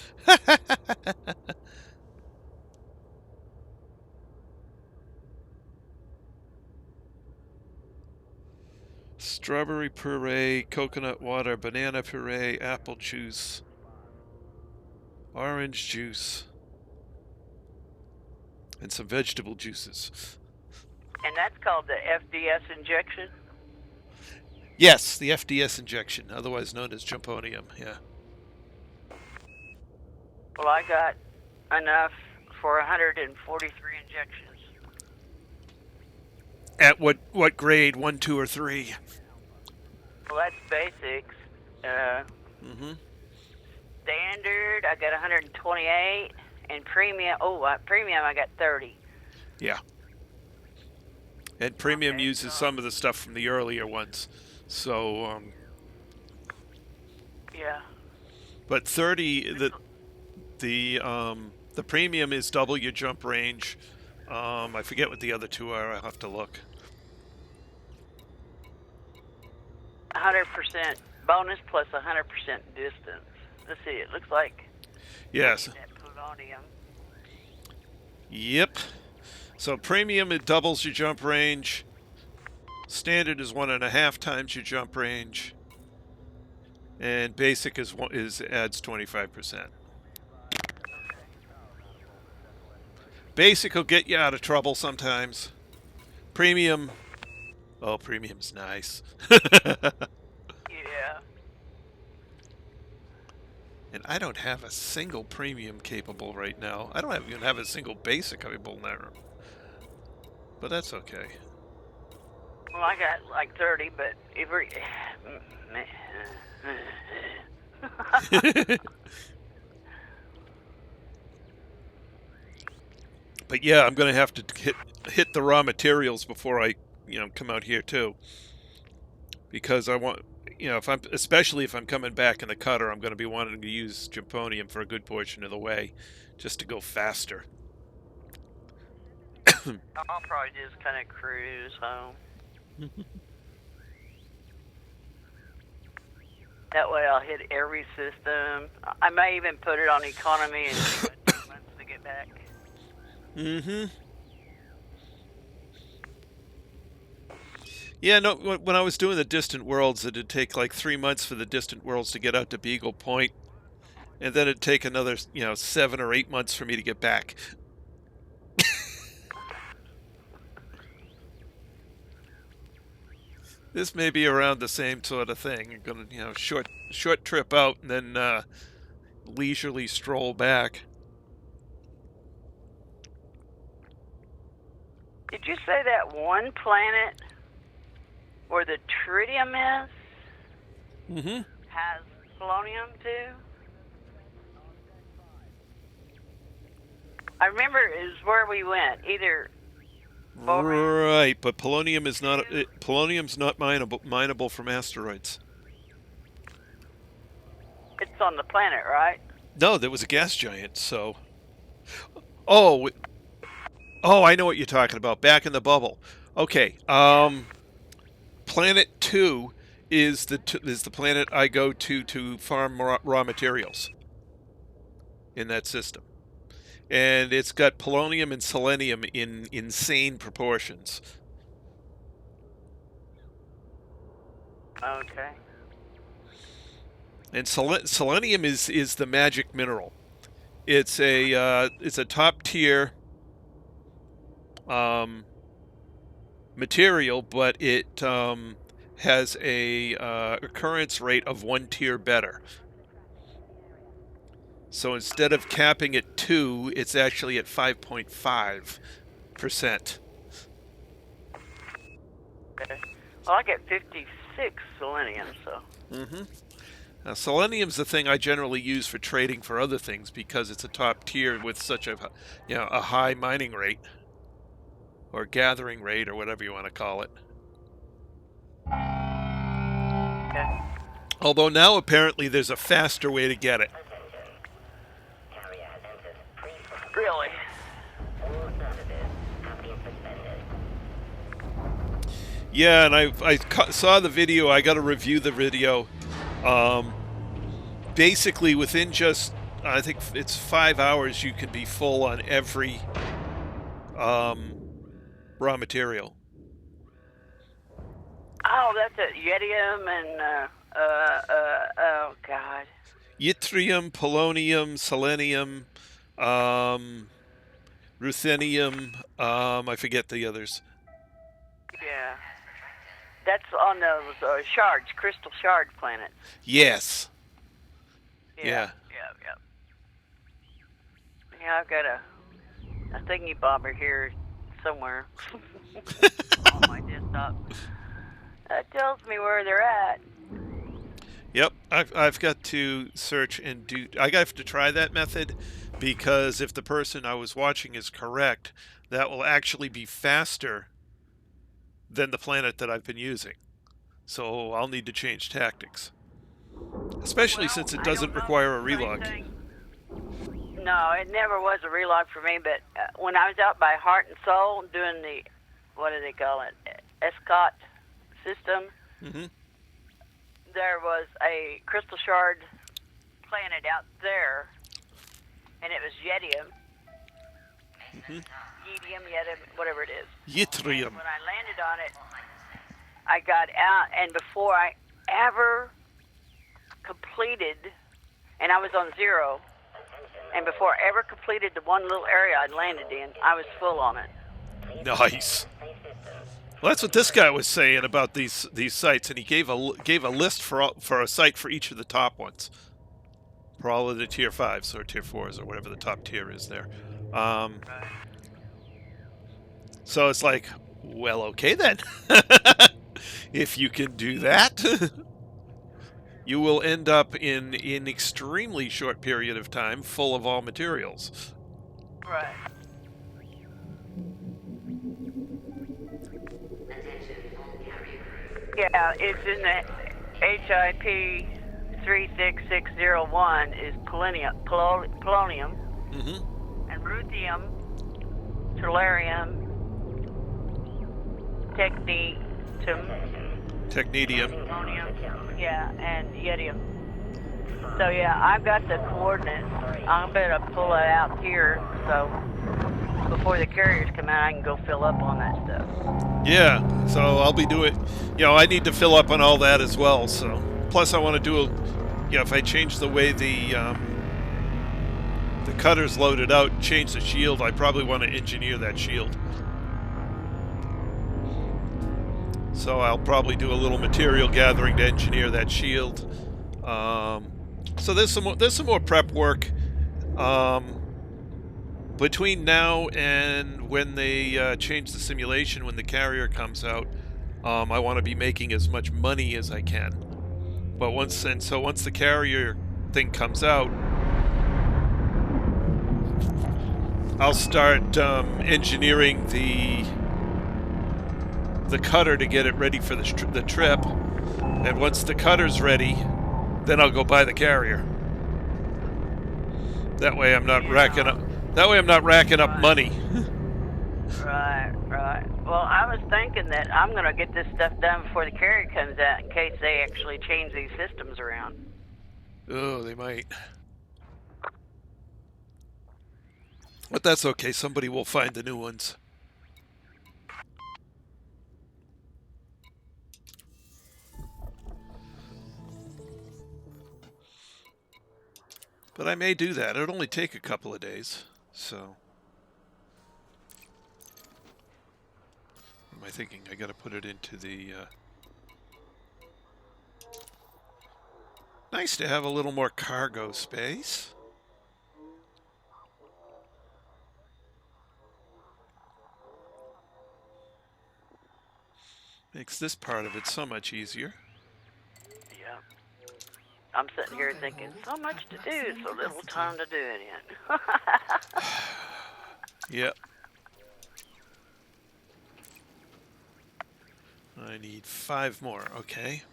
Strawberry puree, coconut water, banana puree, apple juice, orange juice, and some vegetable juices. And that's called the FDS injection? Yes, the FDS injection, otherwise known as jumponium, yeah. Well, I got enough for 143 injections. At what grade? 1, 2, or 3? Well, that's basics. Standard, I got 128, and premium. Premium, I got 30. Yeah. And premium uses some of the stuff from the earlier ones, so yeah. But 30, the premium is double your jump range. I forget what the other two are. I'll have to look. 100% bonus plus 100% distance. Let's see. It looks like. Yes. That polonium. Yep. So premium, it doubles your jump range. Standard is 1.5 times your jump range. And basic is adds 25%. Basic will get you out of trouble sometimes. Premium, oh, premium's nice. Yeah. And I don't have a single premium capable right now. I don't even have a single basic capable in that room. But that's okay. Well, I got like 30, but if we're... But yeah, I'm going to have to hit the raw materials before I, come out here too. Because I want, especially if I'm coming back in the cutter, I'm going to be wanting to use jumponium for a good portion of the way, just to go faster. I'll probably just kind of cruise home. That way I'll hit every system. I may even put it on economy and give it 2 months to get back. Yeah, no, when I was doing the Distant Worlds, it'd take like 3 months for the Distant Worlds to get out to Beagle Point, and then it'd take another, 7 or 8 months for me to get back. This may be around the same sort of thing. You're gonna, short trip out and then leisurely stroll back. Did you say that one planet where the tritium is has polonium too? I remember it was where we went. Either right, but polonium is not polonium's not mineable from asteroids. It's on the planet, right? No, there was a gas giant. So, oh, I know what you're talking about. Back in the bubble. Okay. Planet 2 is the planet I go to farm raw materials in that system. And it's got polonium and selenium in insane proportions. Okay. And selenium is the magic mineral. It's a top tier material, but it has a occurrence rate of 1 tier better. So instead of capping at 2, it's actually at 5.5%. Okay. Well, I get 56 selenium, so. Now, selenium's the thing I generally use for trading for other things because it's a top tier with such a high mining rate or gathering rate or whatever you want to call it. Okay. Although now apparently there's a faster way to get it. Carrier has entered pre-flight. Really? All services have been suspended. Yeah, and I saw the video. I got to review the video. Basically, within just, I think it's 5 hours, you can be full on every raw material. Oh, that's it. Yttrium and, oh, God. Yttrium, polonium, selenium, ruthenium, I forget the others. Yeah. That's on those shards, crystal shard planets. Yes. Yeah. Yeah, I've got a thingy bobber here somewhere on my desktop. That tells me where they're at. Yep, I've got to search and do. I have to try that method because if the person I was watching is correct, that will actually be faster than the planet that I've been using. So I'll need to change tactics, especially since it doesn't require a relog. No, it never was a relog for me. But when I was out by Heart and Soul doing the, what do they call it, Escort system. Mm-hmm. There was a crystal shard planet out there, and it was yttrium. Yttrium, whatever it is. Yttrium. And when I landed on it, I got out, and before I ever completed, and I was on 0, and before I ever completed the one little area I landed in, I was full on it. Nice. Well, that's what this guy was saying about these sites, and he gave a list for a site for each of the top ones, for all of the tier 5s or tier 4s or whatever the top tier is there. So it's like, well, okay then. If you can do that, you will end up in an extremely short period of time full of all materials. Right. Yeah, it's in the HIP 36601 is polonium, Mm-hmm. and ruthenium, tellurium, Technetium. polonium, yeah, and yttrium. So yeah, I've got the coordinates. I'm gonna pull it out here, so before the carriers come out, I can go fill up on that stuff. Yeah, so I'll be doing, I need to fill up on all that as well. So plus I want to do if I change the way the cutter's loaded out, change the shield, I probably want to engineer that shield. So I'll probably do a little material gathering to engineer that shield. So there's some more prep work. Between now and when they change the simulation, when the carrier comes out, I want to be making as much money as I can. But once the carrier thing comes out, I'll start engineering the cutter to get it ready for the trip. And once the cutter's ready, then I'll go buy the carrier. That way I'm not racking up. That way I'm not racking up money. Right. Well, I was thinking that I'm going to get this stuff done before the carrier comes out in case they actually change these systems around. Oh, they might. But that's okay. Somebody will find the new ones. But I may do that. It'll only take a couple of days. So, what am I thinking? I got to put it into the... Nice to have a little more cargo space. Makes this part of it so much easier. Yeah. I'm sitting here thinking, so much to do, so little time to do it in. Yep. I need 5 more. Okay.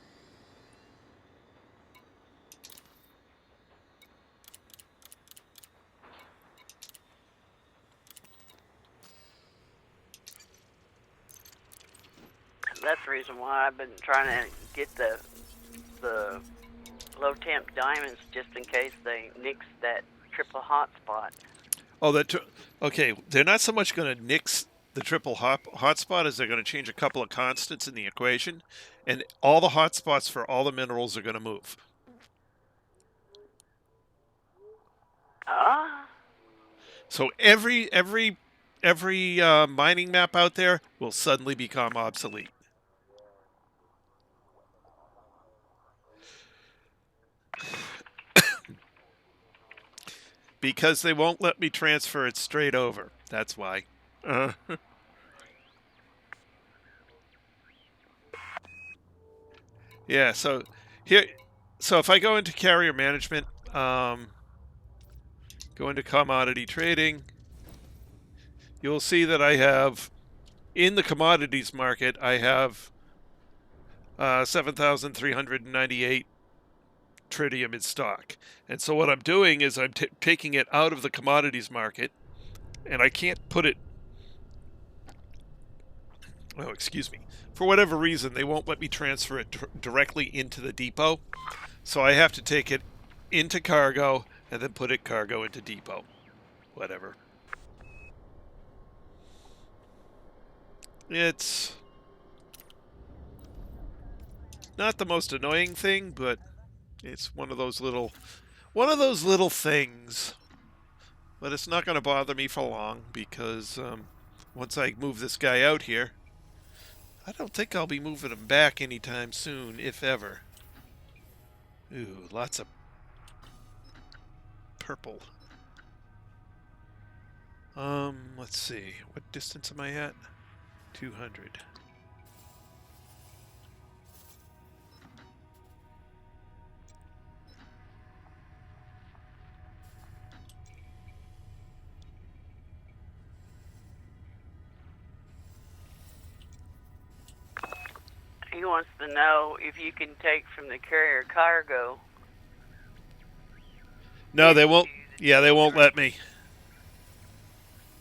That's the reason why I've been trying to get the low temp diamonds, just in case they nix that triple hotspot. Oh, okay. They're not so much going to nix the triple hotspot as they're going to change a couple of constants in the equation, and all the hotspots for all the minerals are going to move. So every mining map out there will suddenly become obsolete. Because they won't let me transfer it straight over. That's why. Yeah, so here, so if I go into carrier management, go into commodity trading, you'll see that I have, in the commodities market, I have 7,398 tritium in stock. And so what I'm doing is I'm taking it out of the commodities market, and I can't put it... Oh, excuse me. For whatever reason, they won't let me transfer it directly into the depot. So I have to take it into cargo and then put it cargo into depot. Whatever. It's not the most annoying thing, but it's one of those little things. But it's not going to bother me for long because once I move this guy out here, I don't think I'll be moving him back anytime soon, if ever. Ooh, lots of purple. Let's see. What distance am I at? 200. He wants to know if you can take from the carrier cargo. No, they won't. Yeah, they won't let me.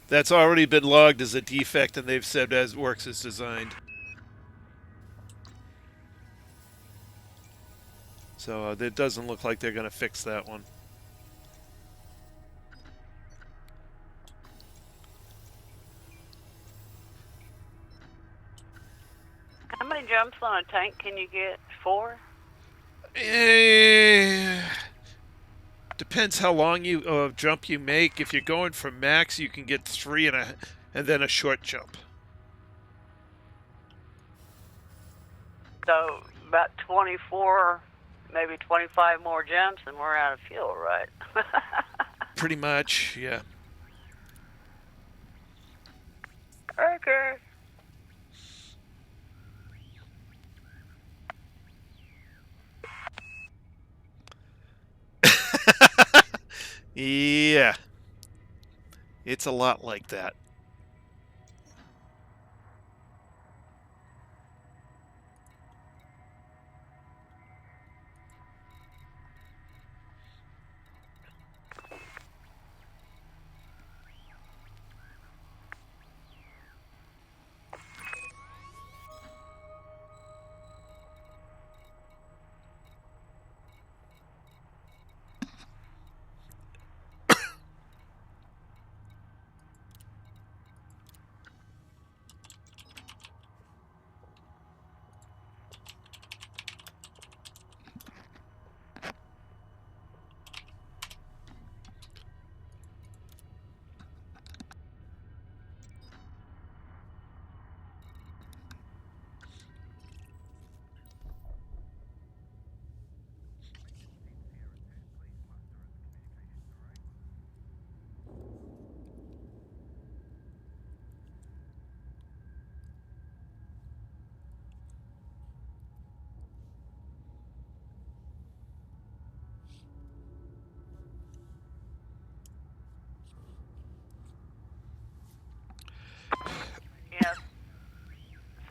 That's already been logged as a defect, and they've said as works as designed. So it doesn't look like they're going to fix that one. How many jumps on a tank can you get? 4? Depends how long you jump you make. If you're going for max, you can get 3 and then a short jump. So about 24, maybe 25 more jumps, and we're out of fuel, right? Pretty much, yeah. Okay. Yeah. It's a lot like that.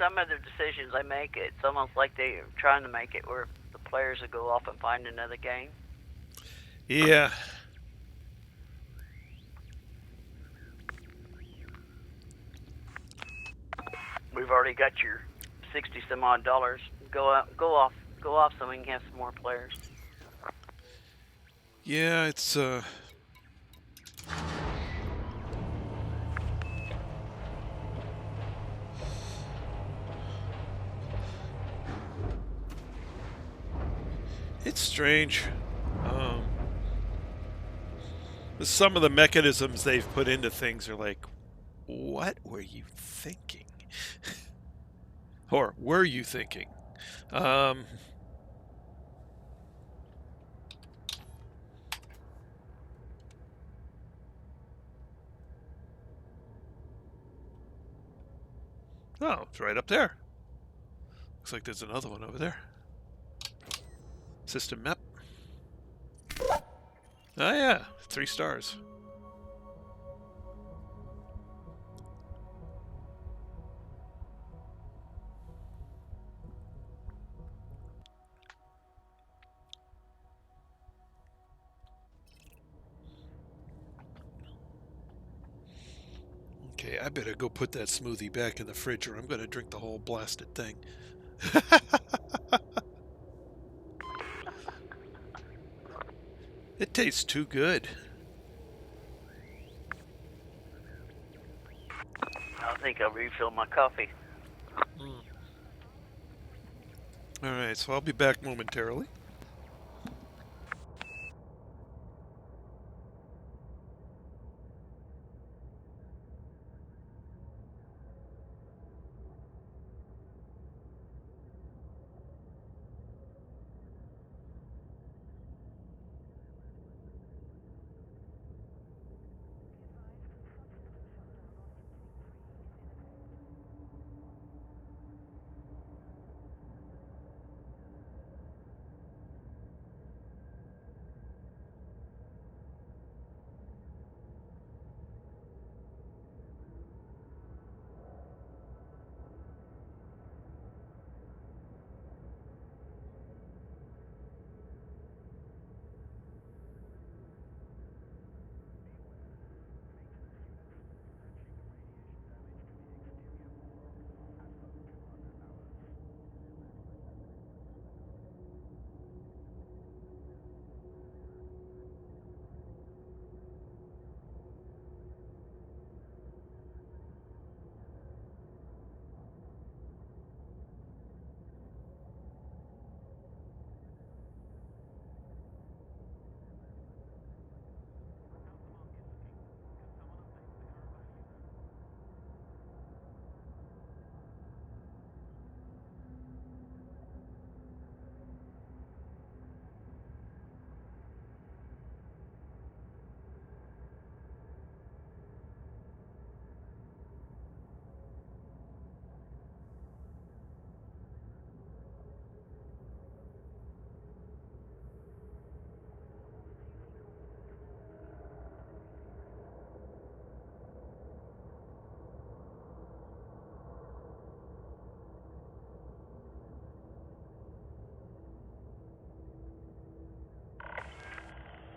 some of the decisions they make, it's almost like they're trying to make it where the players will go off and find another game. Yeah. We've already got your 60 some odd dollars. Go off, so we can have some more players. Yeah, it's it's strange. Some of the mechanisms they've put into things are like, what were you thinking? Or were you thinking? Oh, it's right up there. Looks like there's another one over there. System map. Oh yeah, 3 stars. Okay, I better go put that smoothie back in the fridge or I'm going to drink the whole blasted thing. It tastes too good. I think I'll refill my coffee. Alright, so I'll be back momentarily.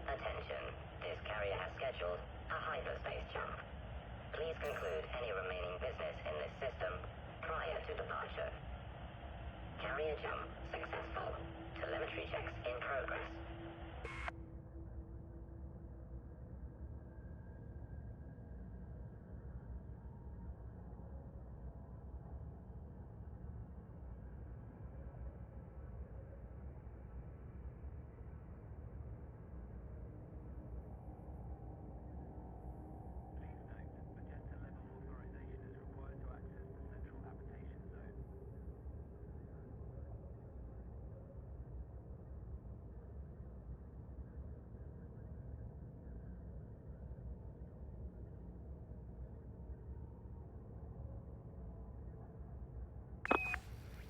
Attention, this carrier has scheduled a hyperspace jump. Please conclude any remaining business in this system prior to departure. Carrier jump successful. Telemetry checks in progress.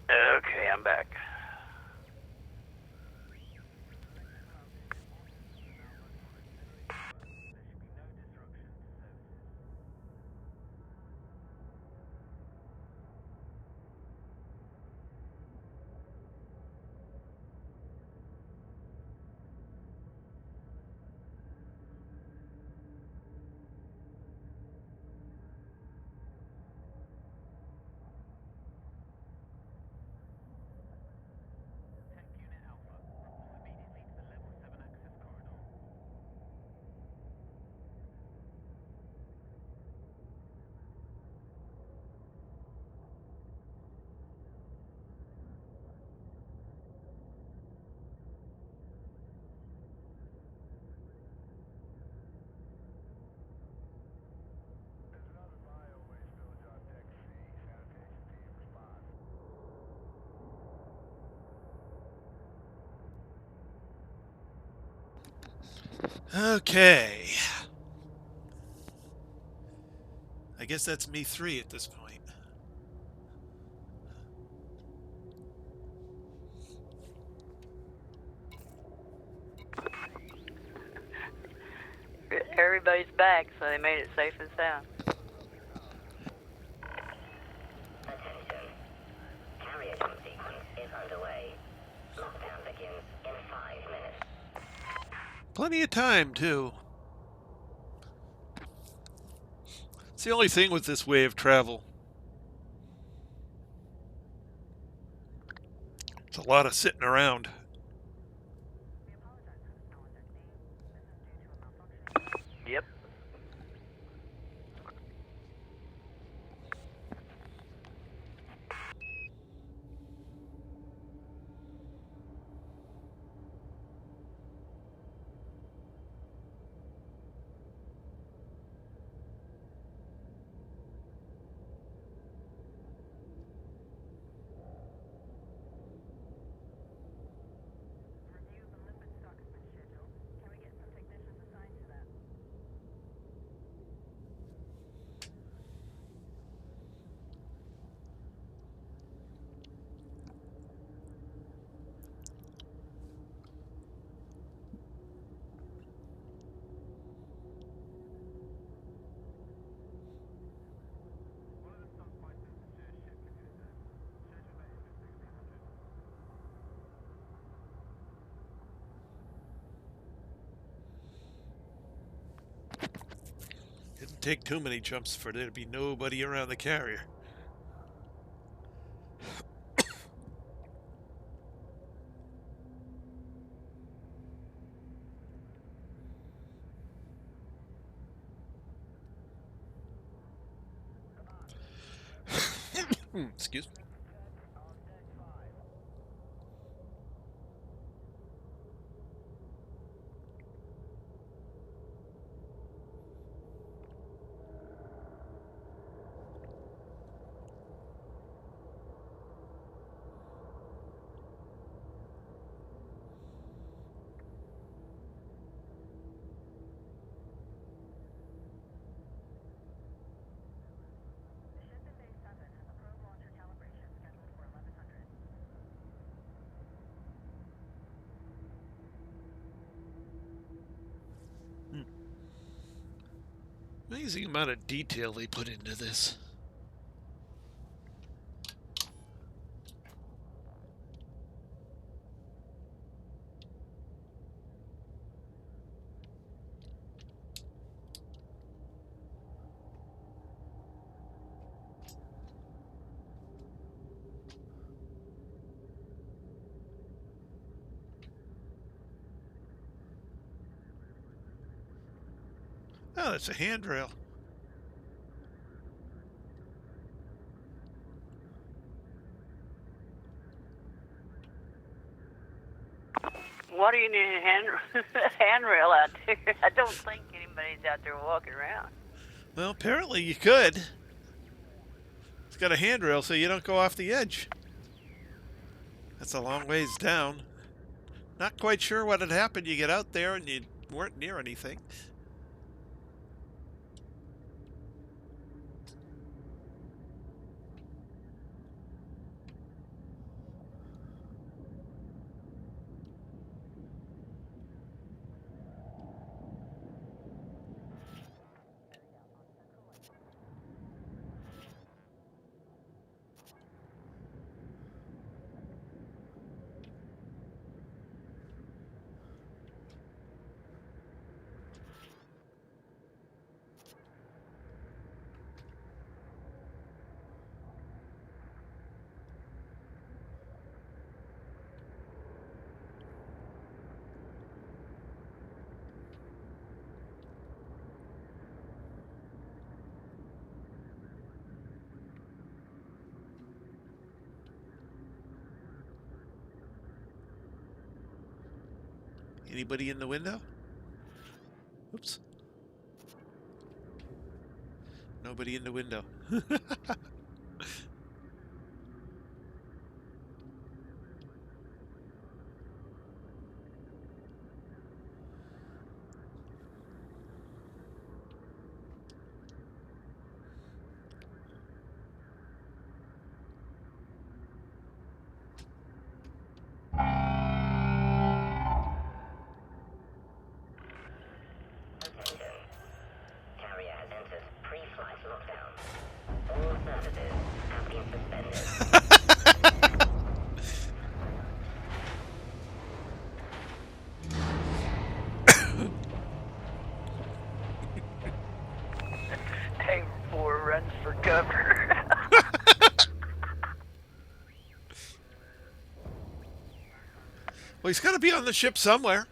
Okay, I'm back. Okay. I guess that's me 3 at this point. Everybody's back, so they made it safe and sound. Attention. Carrier jump sequence is underway. Lockdown begins in 5 minutes. Plenty of time, too. It's the only thing with this way of travel. It's a lot of sitting around. Yep. Didn't take too many jumps for there to be nobody around the carrier. Excuse me. Amazing amount of detail they put into this. Oh, that's a handrail. What do you need a handrail out there? I don't think anybody's out there walking around. Well, apparently you could. It's got a handrail so you don't go off the edge. That's a long ways down. Not quite sure what had happened. You get out there and you weren't near anything. Anybody in the window? Oops. Nobody in the window. A4 runs for cover. Well, he's got to be on the ship somewhere.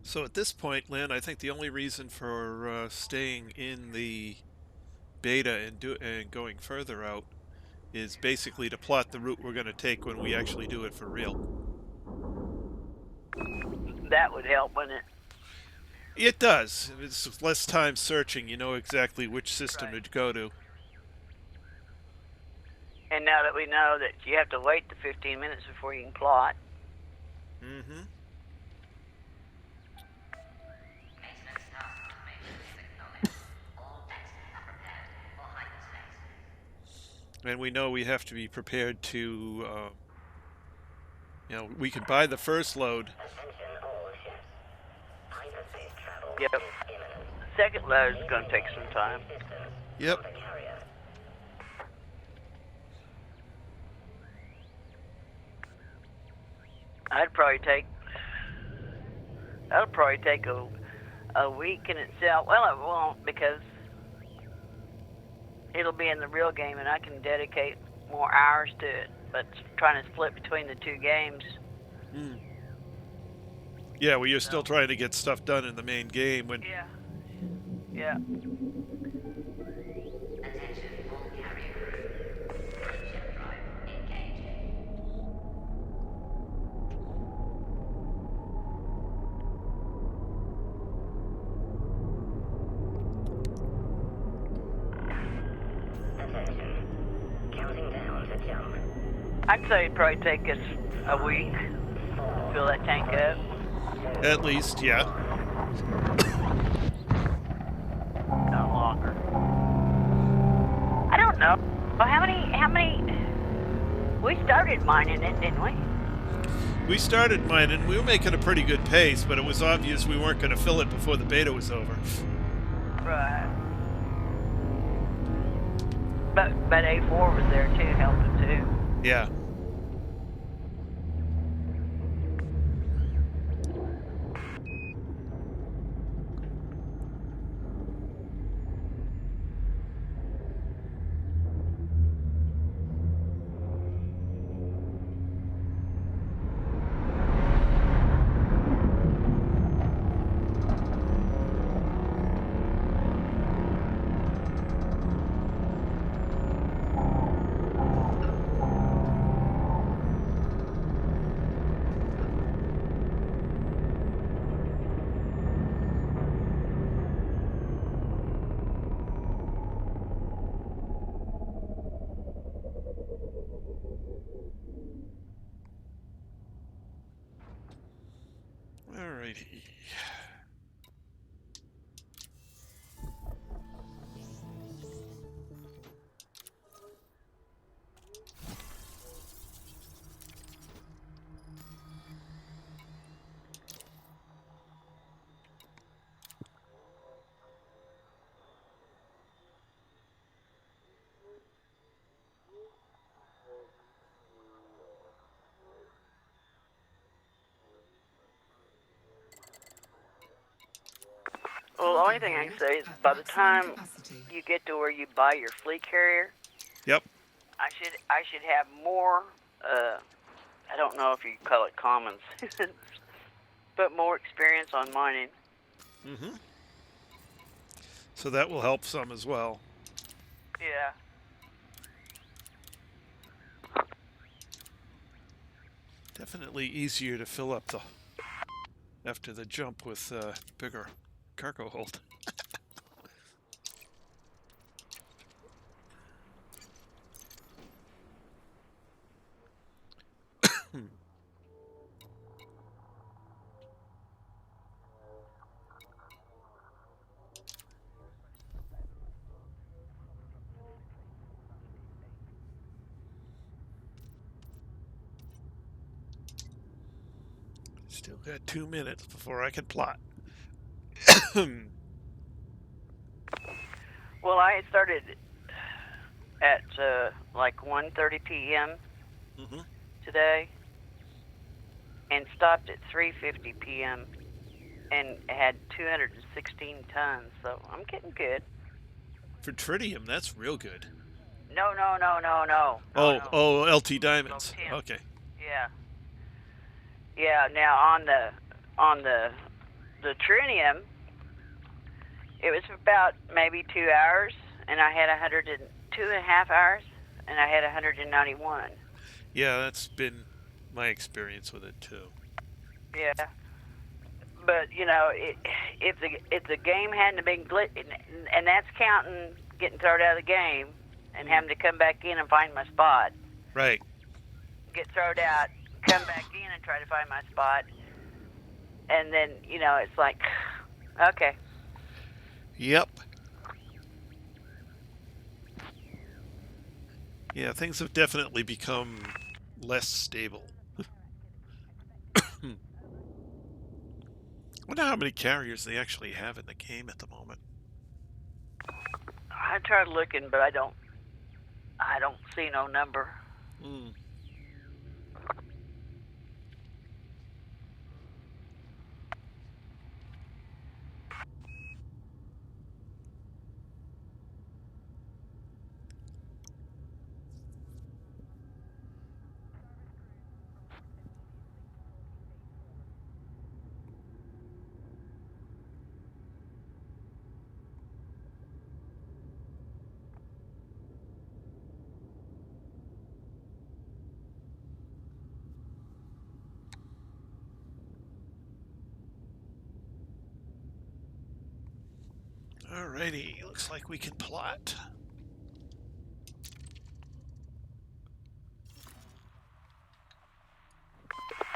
So at this point, Lynn, I think the only reason for staying in the beta and going further out is basically to plot the route we're going to take when we actually do it for real. That would help, wouldn't it? It does. It's less time searching. You know exactly which system to go to. And now that we know that you have to wait the 15 minutes before you can plot. Mm-hmm. And we know we have to be prepared to, we can buy the first load. Yep. Second load is going to take some time. Yep. That'll probably take a week in itself. Well, it won't, because it'll be in the real game and I can dedicate more hours to it. But trying to split between the two games. Mm. Yeah, well, you're still trying to get stuff done in the main game when. Yeah. Yeah. I'd say it'd probably take us a week to fill that tank up. At least, yeah. No longer. I don't know. Well, how many? We started mining it, didn't we? We started mining. We were making a pretty good pace, but it was obvious we weren't going to fill it before the beta was over. Right. But A4 was there too, helping too. Yeah. Alrighty. Well, the only thing I can say is by the time you get to where you buy your fleet carrier, Yep. I should have more. I don't know if you call it commons, but more experience on mining. Mm-hmm. So that will help some as well. Yeah. Definitely easier to fill up after the jump with bigger cargo hold. Still got 2 minutes before I can plot. Well, I started at like 1:30 p.m. Mm-hmm. today and stopped at 3:50 p.m. and had 216 tons. So I'm getting good. For tritium, that's real good. No, no, no, no, no. Oh Oh, no. oh, LT diamonds. Low 10. Okay. Yeah. Yeah. Now on the trinium, it was about maybe 2 hours, and I had 102.5 hours, and I had 191. Yeah, that's been my experience with it too. Yeah. But you know, if the game hadn't been glitch, and that's counting getting thrown out of the game and having to come back in and find my spot, Right. get thrown out, come back in and try to find my spot, and then you know it's like, okay, Yep. Yeah, things have definitely become less stable. I wonder how many carriers they actually have in the game at the moment. I tried looking, but I don't see no number. Mm. Alrighty, looks like we can plot.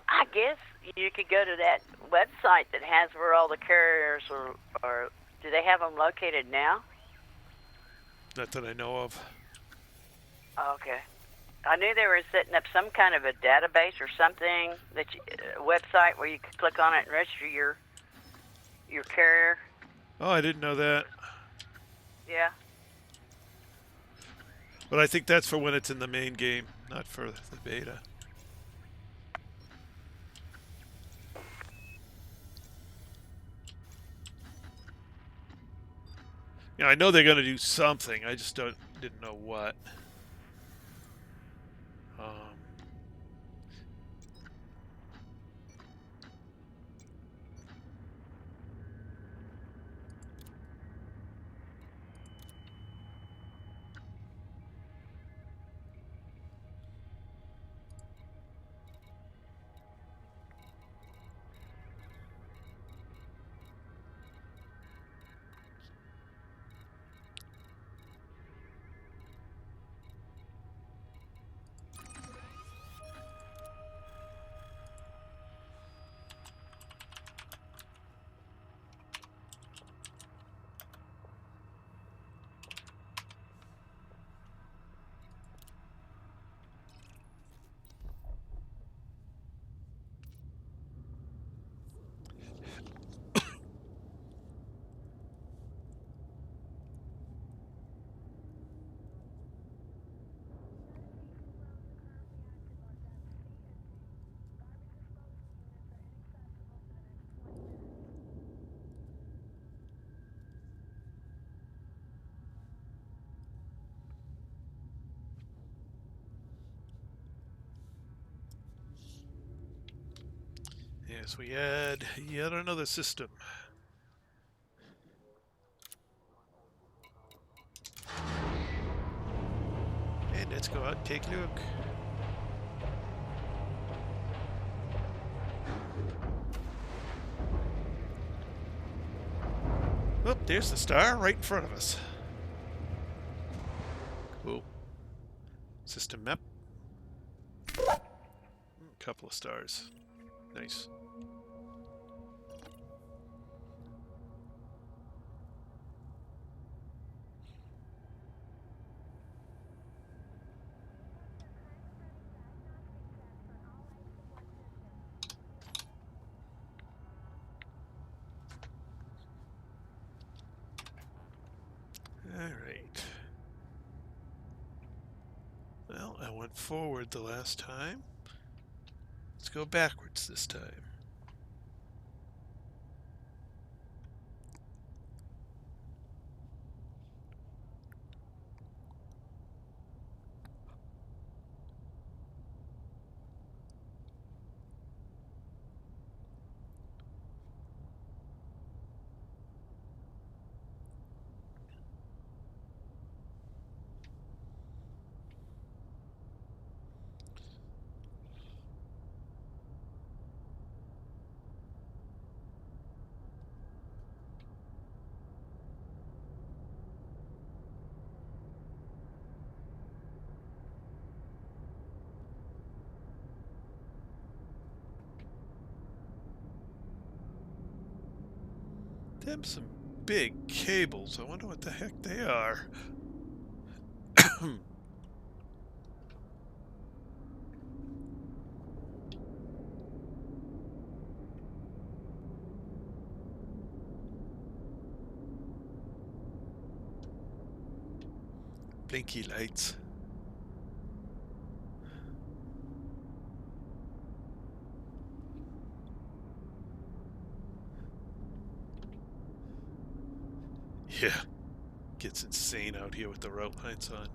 I guess you could go to that website that has where all the carriers are. Do they have them located now? Not that I know of. Okay. I knew they were setting up some kind of a database or something website where you could click on it and register your carrier. Oh, I didn't know that. Yeah. But I think that's for when it's in the main game, not for the beta. Yeah, I know they're going to do something. I just didn't know what. Um, yes, we add yet another system. And let's go out and take a look. Oh, there's the star right in front of us. Cool. System map. A couple of stars. Nice. Alright. Well, I went forward the last time. Let's go backwards this time. Them some big cables. I wonder what the heck they are. Blinky lights. Yeah. Gets insane out here with the route lights on.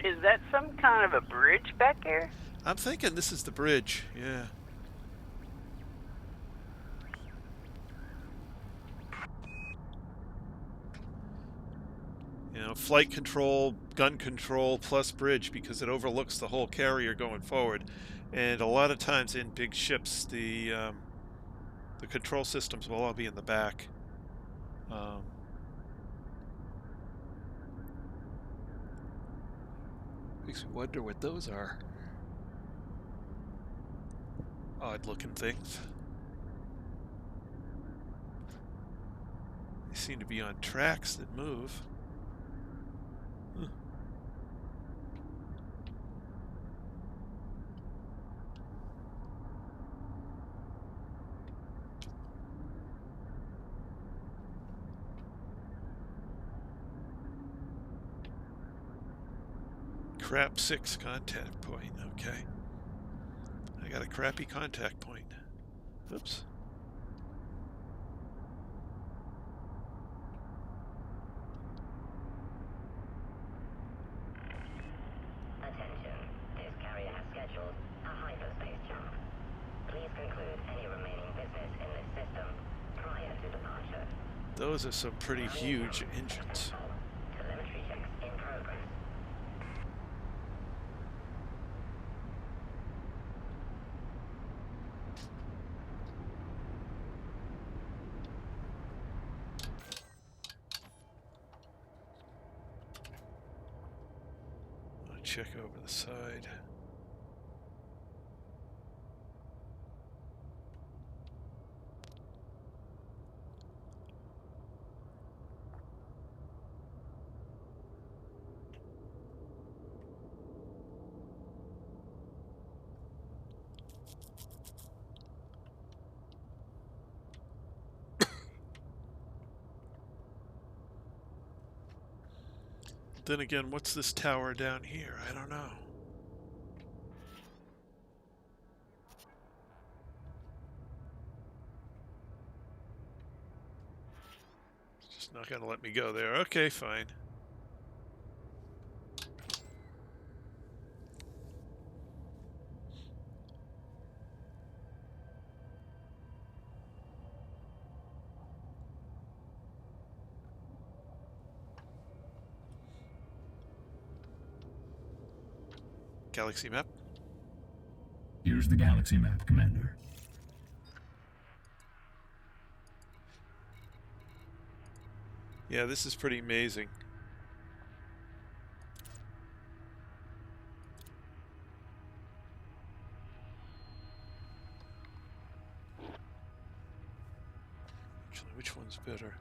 Is that some kind of a bridge back there? I'm thinking this is the bridge, yeah. You know, flight control, gun control, plus bridge, because it overlooks the whole carrier going forward. And a lot of times in big ships, the control systems will all be in the back. Makes me wonder what those are. Odd-looking things. They seem to be on tracks that move. Huh. Crap 6 contact point, okay. I got a crappy contact point. Oops. Attention. This carrier has scheduled a hyperspace jump. Please conclude any remaining business in this system prior to departure. Those are some pretty huge engines. Telemetry checks in progress. I'll check over the side. Then again, what's this tower down here? I don't know. It's just not going to let me go there. Okay, fine. Galaxy map. Here's the galaxy map, Commander. Yeah, this is pretty amazing. was better.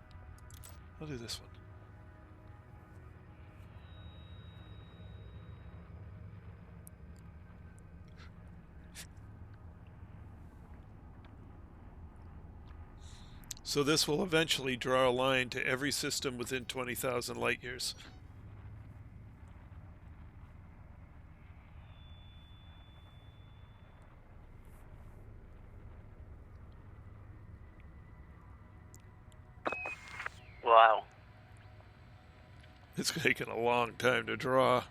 I'll do this one. So this will eventually draw a line to every system within 20,000 light years. Wow. It's taken a long time to draw.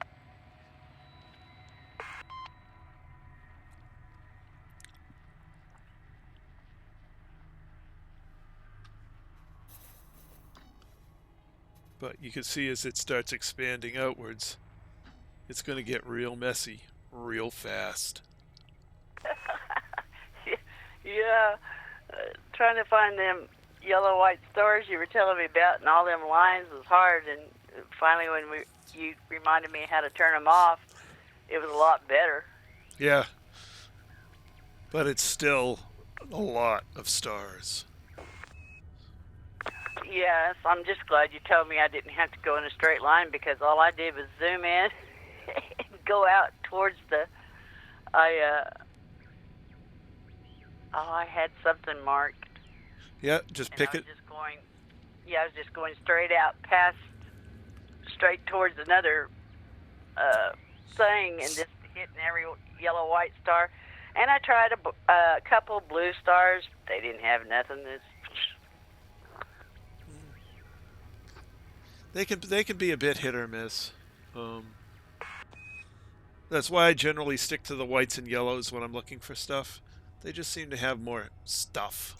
But you can see as it starts expanding outwards, it's going to get real messy real fast. Yeah. Trying to find them yellow white stars you were telling me about and all them lines was hard, and finally when you reminded me how to turn them off, it was a lot better. Yeah. But it's still a lot of stars. Yes, I'm just glad you told me I didn't have to go in a straight line, because all I did was zoom in and go out towards the... I had something marked. Yeah, just pick it. I was just going straight out straight towards another thing, and just hitting every yellow white star. And I tried a couple blue stars. They didn't have nothing. They can be a bit hit or miss. That's why I generally stick to the whites and yellows when I'm looking for stuff. They just seem to have more stuff.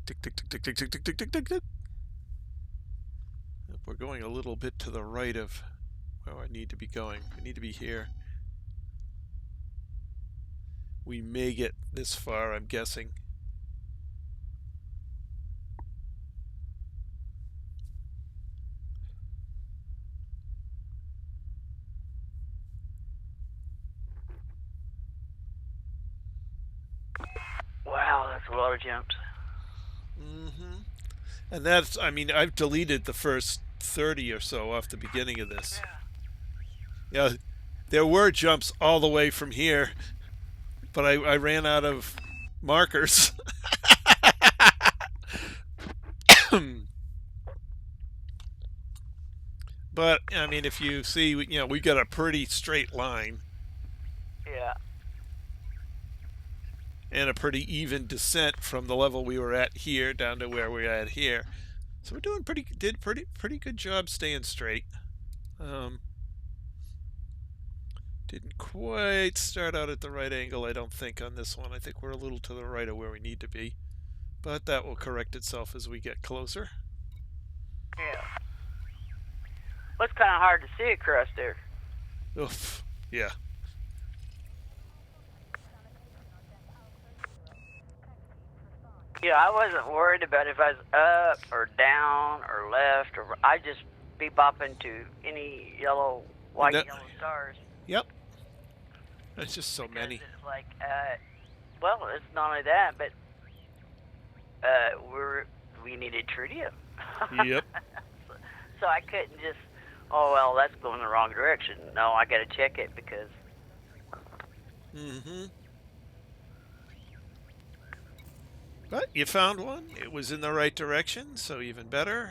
Tick, tick, tick, tick, tick, tick, tick, tick, tick, tick, tick. We're going a little bit to the right of where I need to be going. I need to be here. We may get this far, I'm guessing. Wow, that's a lot of jumps. Mm-hmm. And that's, I mean, I've deleted the first 30 or so off the beginning of this. Yeah, there were jumps all the way from here, but I ran out of markers. But, I mean, if you see, we got a pretty straight line. Yeah. And a pretty even descent from the level we were at here down to where we're at here. So we're doing pretty good job staying straight. Didn't quite start out at the right angle, I don't think, on this one. I think we're a little to the right of where we need to be. But that will correct itself as we get closer. Yeah. Well, it's kind of hard to see across there. Oof. Yeah. Yeah, I wasn't worried about if I was up or down or left, or I just be bopping to any white yellow stars. Yep. There's just so many. It's like, well, it's not only that, but we needed tritium. Yep. So I couldn't just, oh, well, that's going the wrong direction. No, I got to check it because... Mm-hmm. But you found one. It was in the right direction, so even better.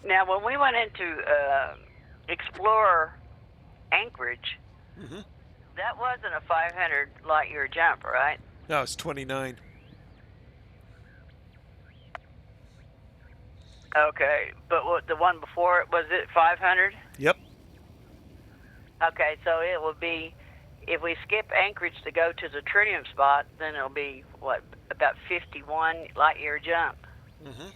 Now, when we went into explore Anchorage, that wasn't a 500 light year jump, right? No, it's 29. Okay, but the one before it, was it 500? Yep. Okay, so it will be if we skip Anchorage to go to the Tritium spot, then it'll be, what, about 51 light year jump. Mm-hmm.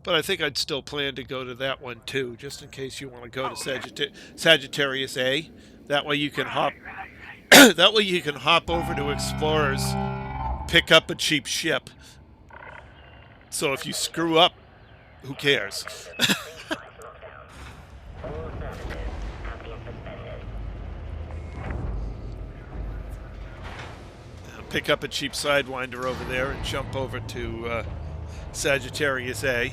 But I think I'd still plan to go to that one too, just in case you want to go to Sagittarius A. That way you can hop. That way you can hop over to Explorers, pick up a cheap ship. So if you screw up, who cares? All services have been suspended. Pick up a cheap Sidewinder over there and jump over to Sagittarius A.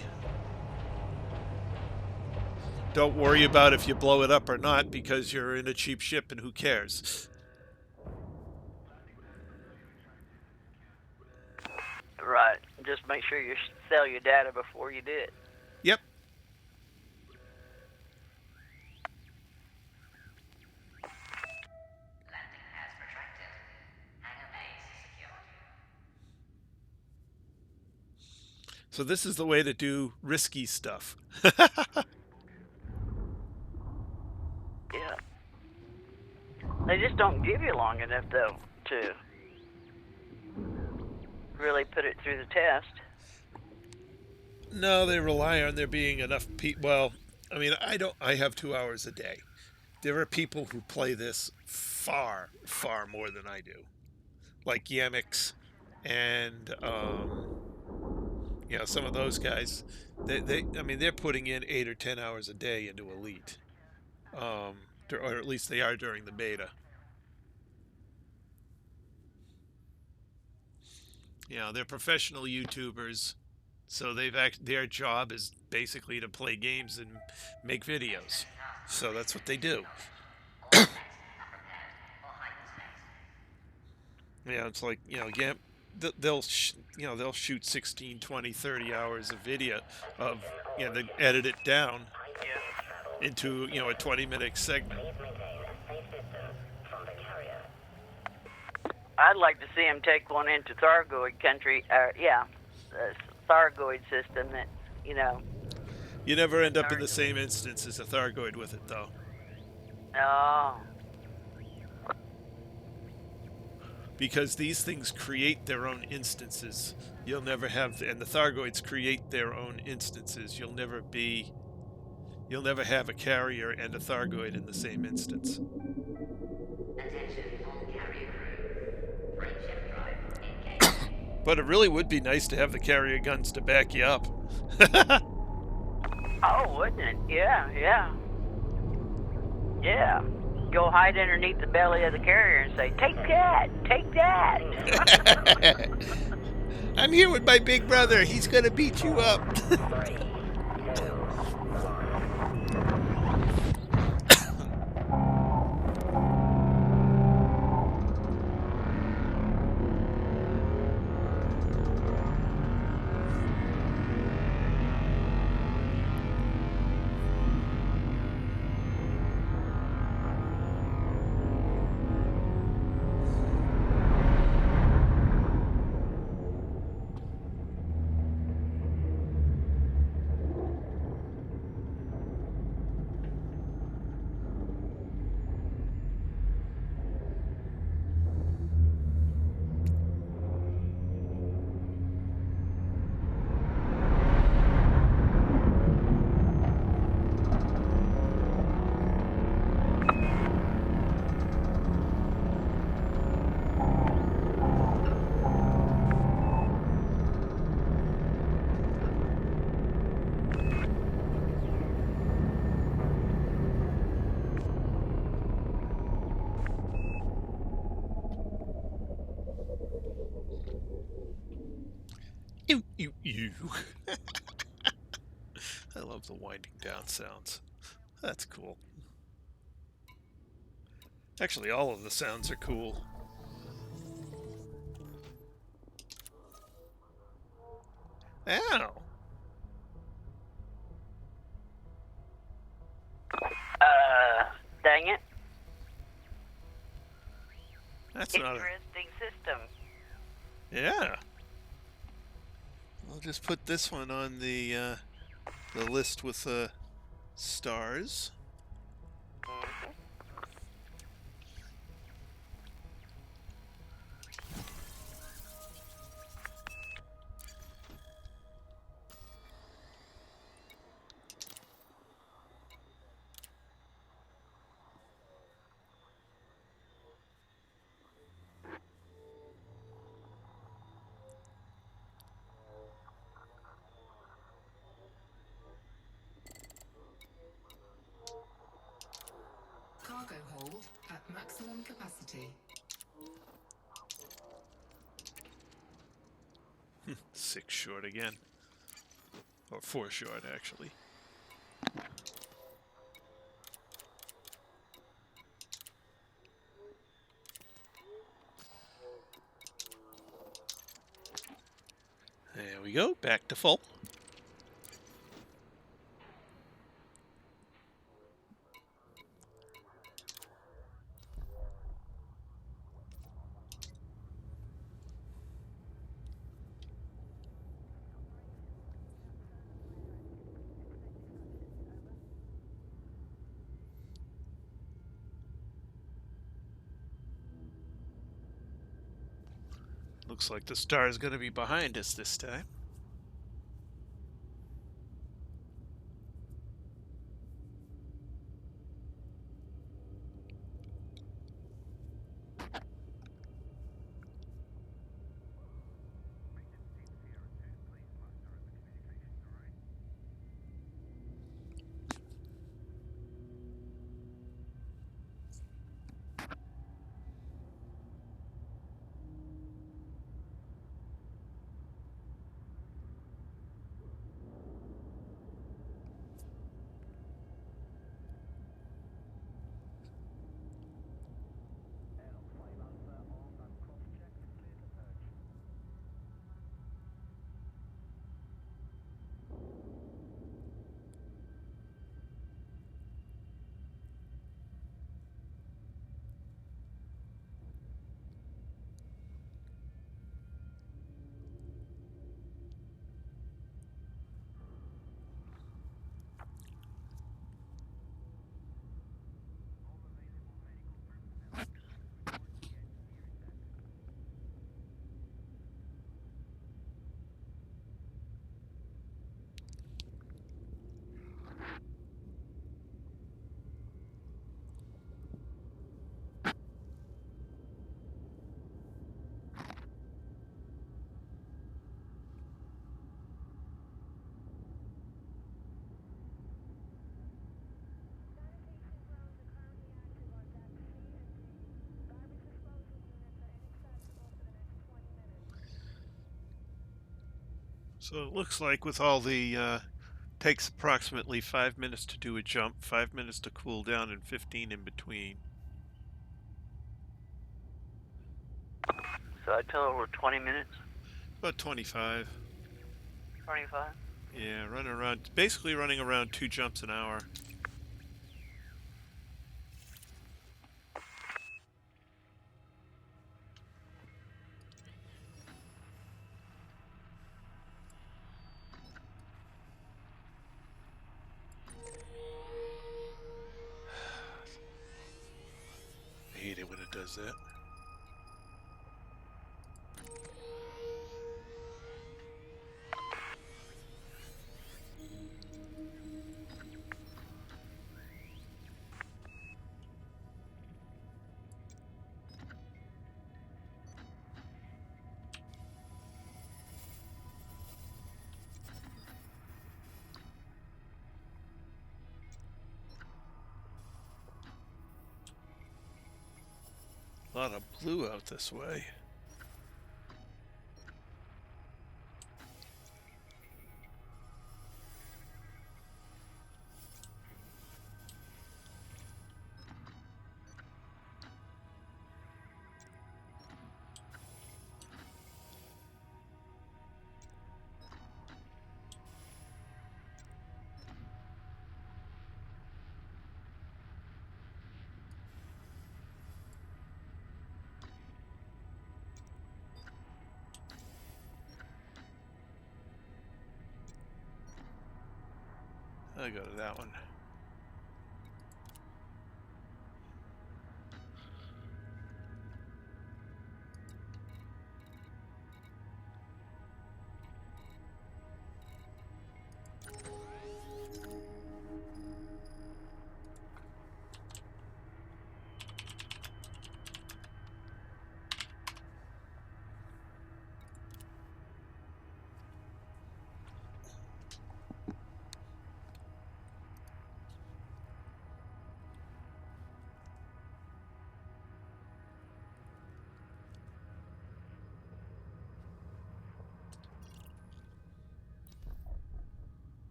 Don't worry about if you blow it up or not, because you're in a cheap ship and who cares? Right. Just make sure you sell your data before you do it. Yep. Landing pads retracted. Hangar base secured. So this is the way to do risky stuff. Yeah. They just don't give you long enough, though, to really put it through the test. No, they rely on there being enough people. Well, I mean, I have 2 hours a day. There are people who play this far, far more than I do. Like Yamix and, some of those guys. They're putting in 8 or 10 hours a day into Elite. Or at least they are during the beta. They're professional YouTubers. So their job is basically to play games and make videos. So that's what they do. It's like, they'll shoot 16, 20, 30 hours of video then edit it down into, a 20-minute segment. Please maintain a safe distance from the carrier. I'd like to see them take one into Thargoid country. Thargoid system that, You never end up in the same instance as a Thargoid with it, though. Oh. Because these things create their own instances. You'll never have, and the Thargoids create their own instances. You'll never have a carrier and a Thargoid in the same instance. Attention, all carrier crew. Freight ship drive engaged. But it really would be nice to have the carrier guns to back you up. Oh, wouldn't it? Yeah. Go hide underneath the belly of the carrier and say, "Take that! Take that!" I'm here with my big brother. He's gonna beat you up. 3, 2, 1. Ew. I love the winding down sounds. That's cool. Actually, all of the sounds are cool. Ow. Dang it. That's not Interesting system. Yeah. I'll just put this one on the list with stars. at maximum capacity. 6 short again. Or 4 short, actually. There we go, back to full. Looks like the star is going to be behind us this time. So it looks like with all the takes approximately 5 minutes to do a jump, 5 minutes to cool down, and 15 in between. So I told her 20 minutes. About 25. 25. Yeah, running around, basically running around 2 jumps an hour. I hate it when it does that. A lot of blue out this way. I'll go to that one.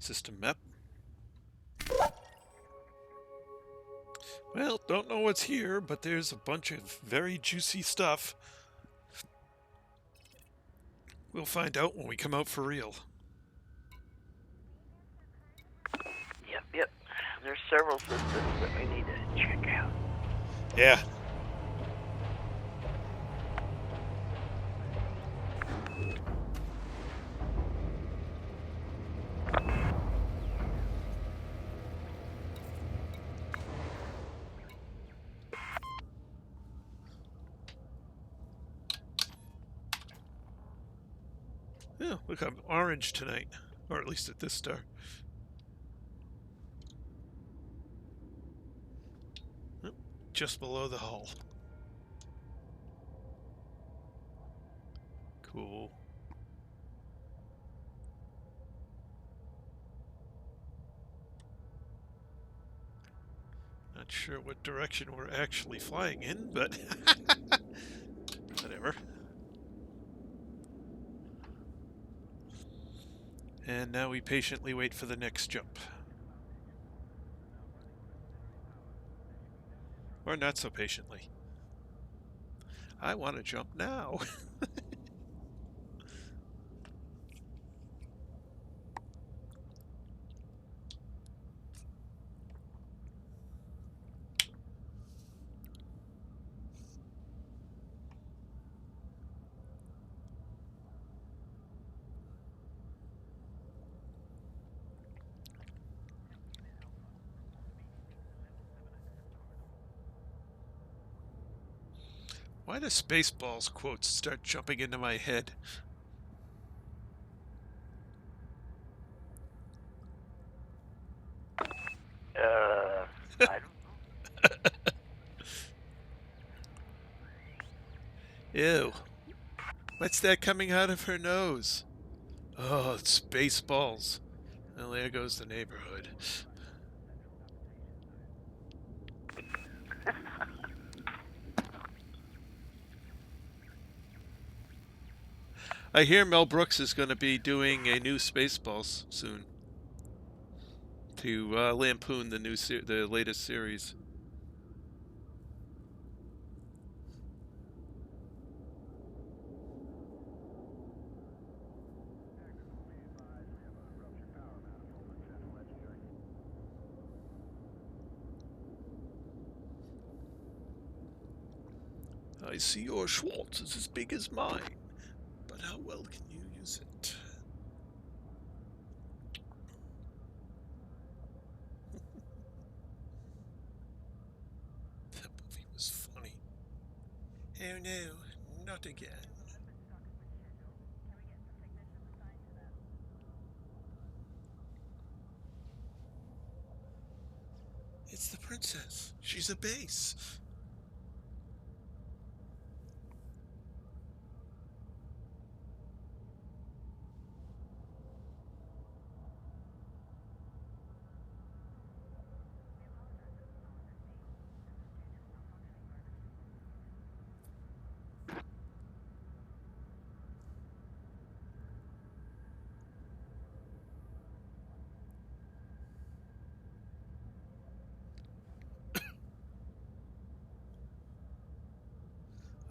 System map. Well, don't know what's here, but there's a bunch of very juicy stuff. We'll find out when we come out for real. Yep. There's several systems that we need to check out. Yeah. Yeah, look, I'm orange tonight. Or at least at this star. Oh, just below the hull. Cool. Not sure what direction we're actually flying in, but whatever. And now we patiently wait for the next jump. Or not so patiently. I want to jump now. Why do Spaceballs quotes start jumping into my head? I don't Ew. What's that coming out of her nose? Oh, it's Spaceballs. Well, there goes the neighborhood. I hear Mel Brooks is going to be doing a new Spaceballs soon to lampoon the latest series. I see your Schwartz is as big as mine, but how well can you use it? That movie was funny. Oh no, not again. It's the princess. She's a base.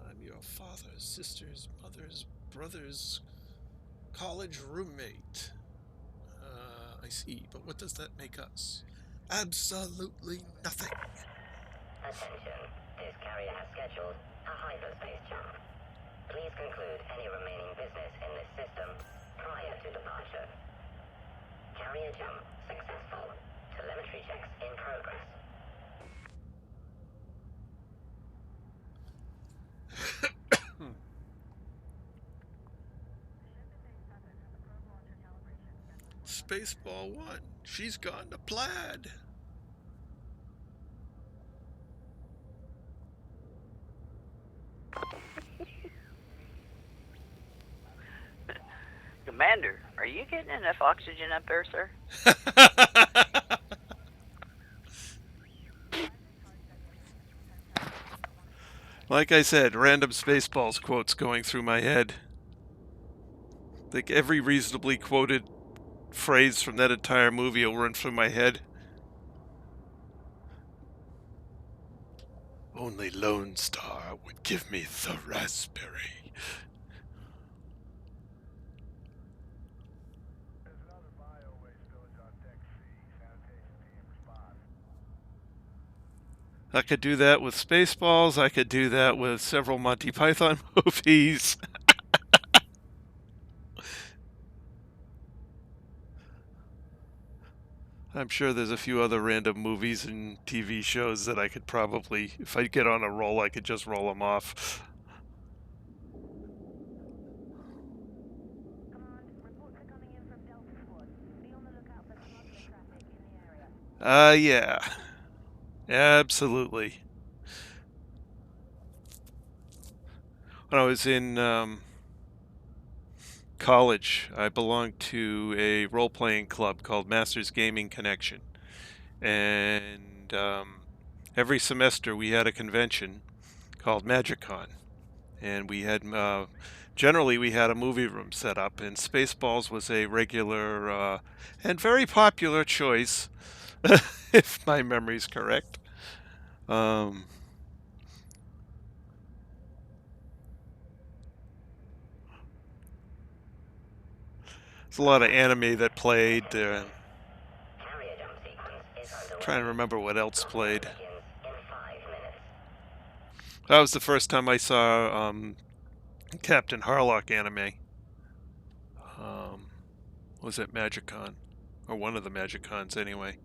I'm your father's, sister's, mother's, brother's college roommate. I see, but what does that make us? Absolutely nothing. Attention. This carrier has scheduled a hyperspace jump. Please conclude any remaining business in this system prior to departure. Carrier jump successful. Telemetry checks in progress. Spaceball 1. She's gone to plaid. Commander, are you getting enough oxygen up there, sir? Like I said, random Spaceballs quotes going through my head. Like every reasonably quoted phrase from that entire movie will run through my head. Only Lone Star would give me the raspberry. I could do that with Spaceballs. I could do that with several Monty Python movies. I'm sure there's a few other random movies and TV shows that I could probably, if I get on a roll, I could just roll them off. Yeah. Absolutely. When I was in college, I belonged to a role-playing club called Masters Gaming Connection. And every semester we had a convention called MagicCon. And we had, generally we had a movie room set up, and Spaceballs was a regular and very popular choice, if my memory's correct. There's a lot of anime that played. Carrier jump sequence is underway. Trying to remember what else played. Begins in 5 minutes. That was the first time I saw Captain Harlock anime. Was it MagicCon? Or one of the MagicCons anyway.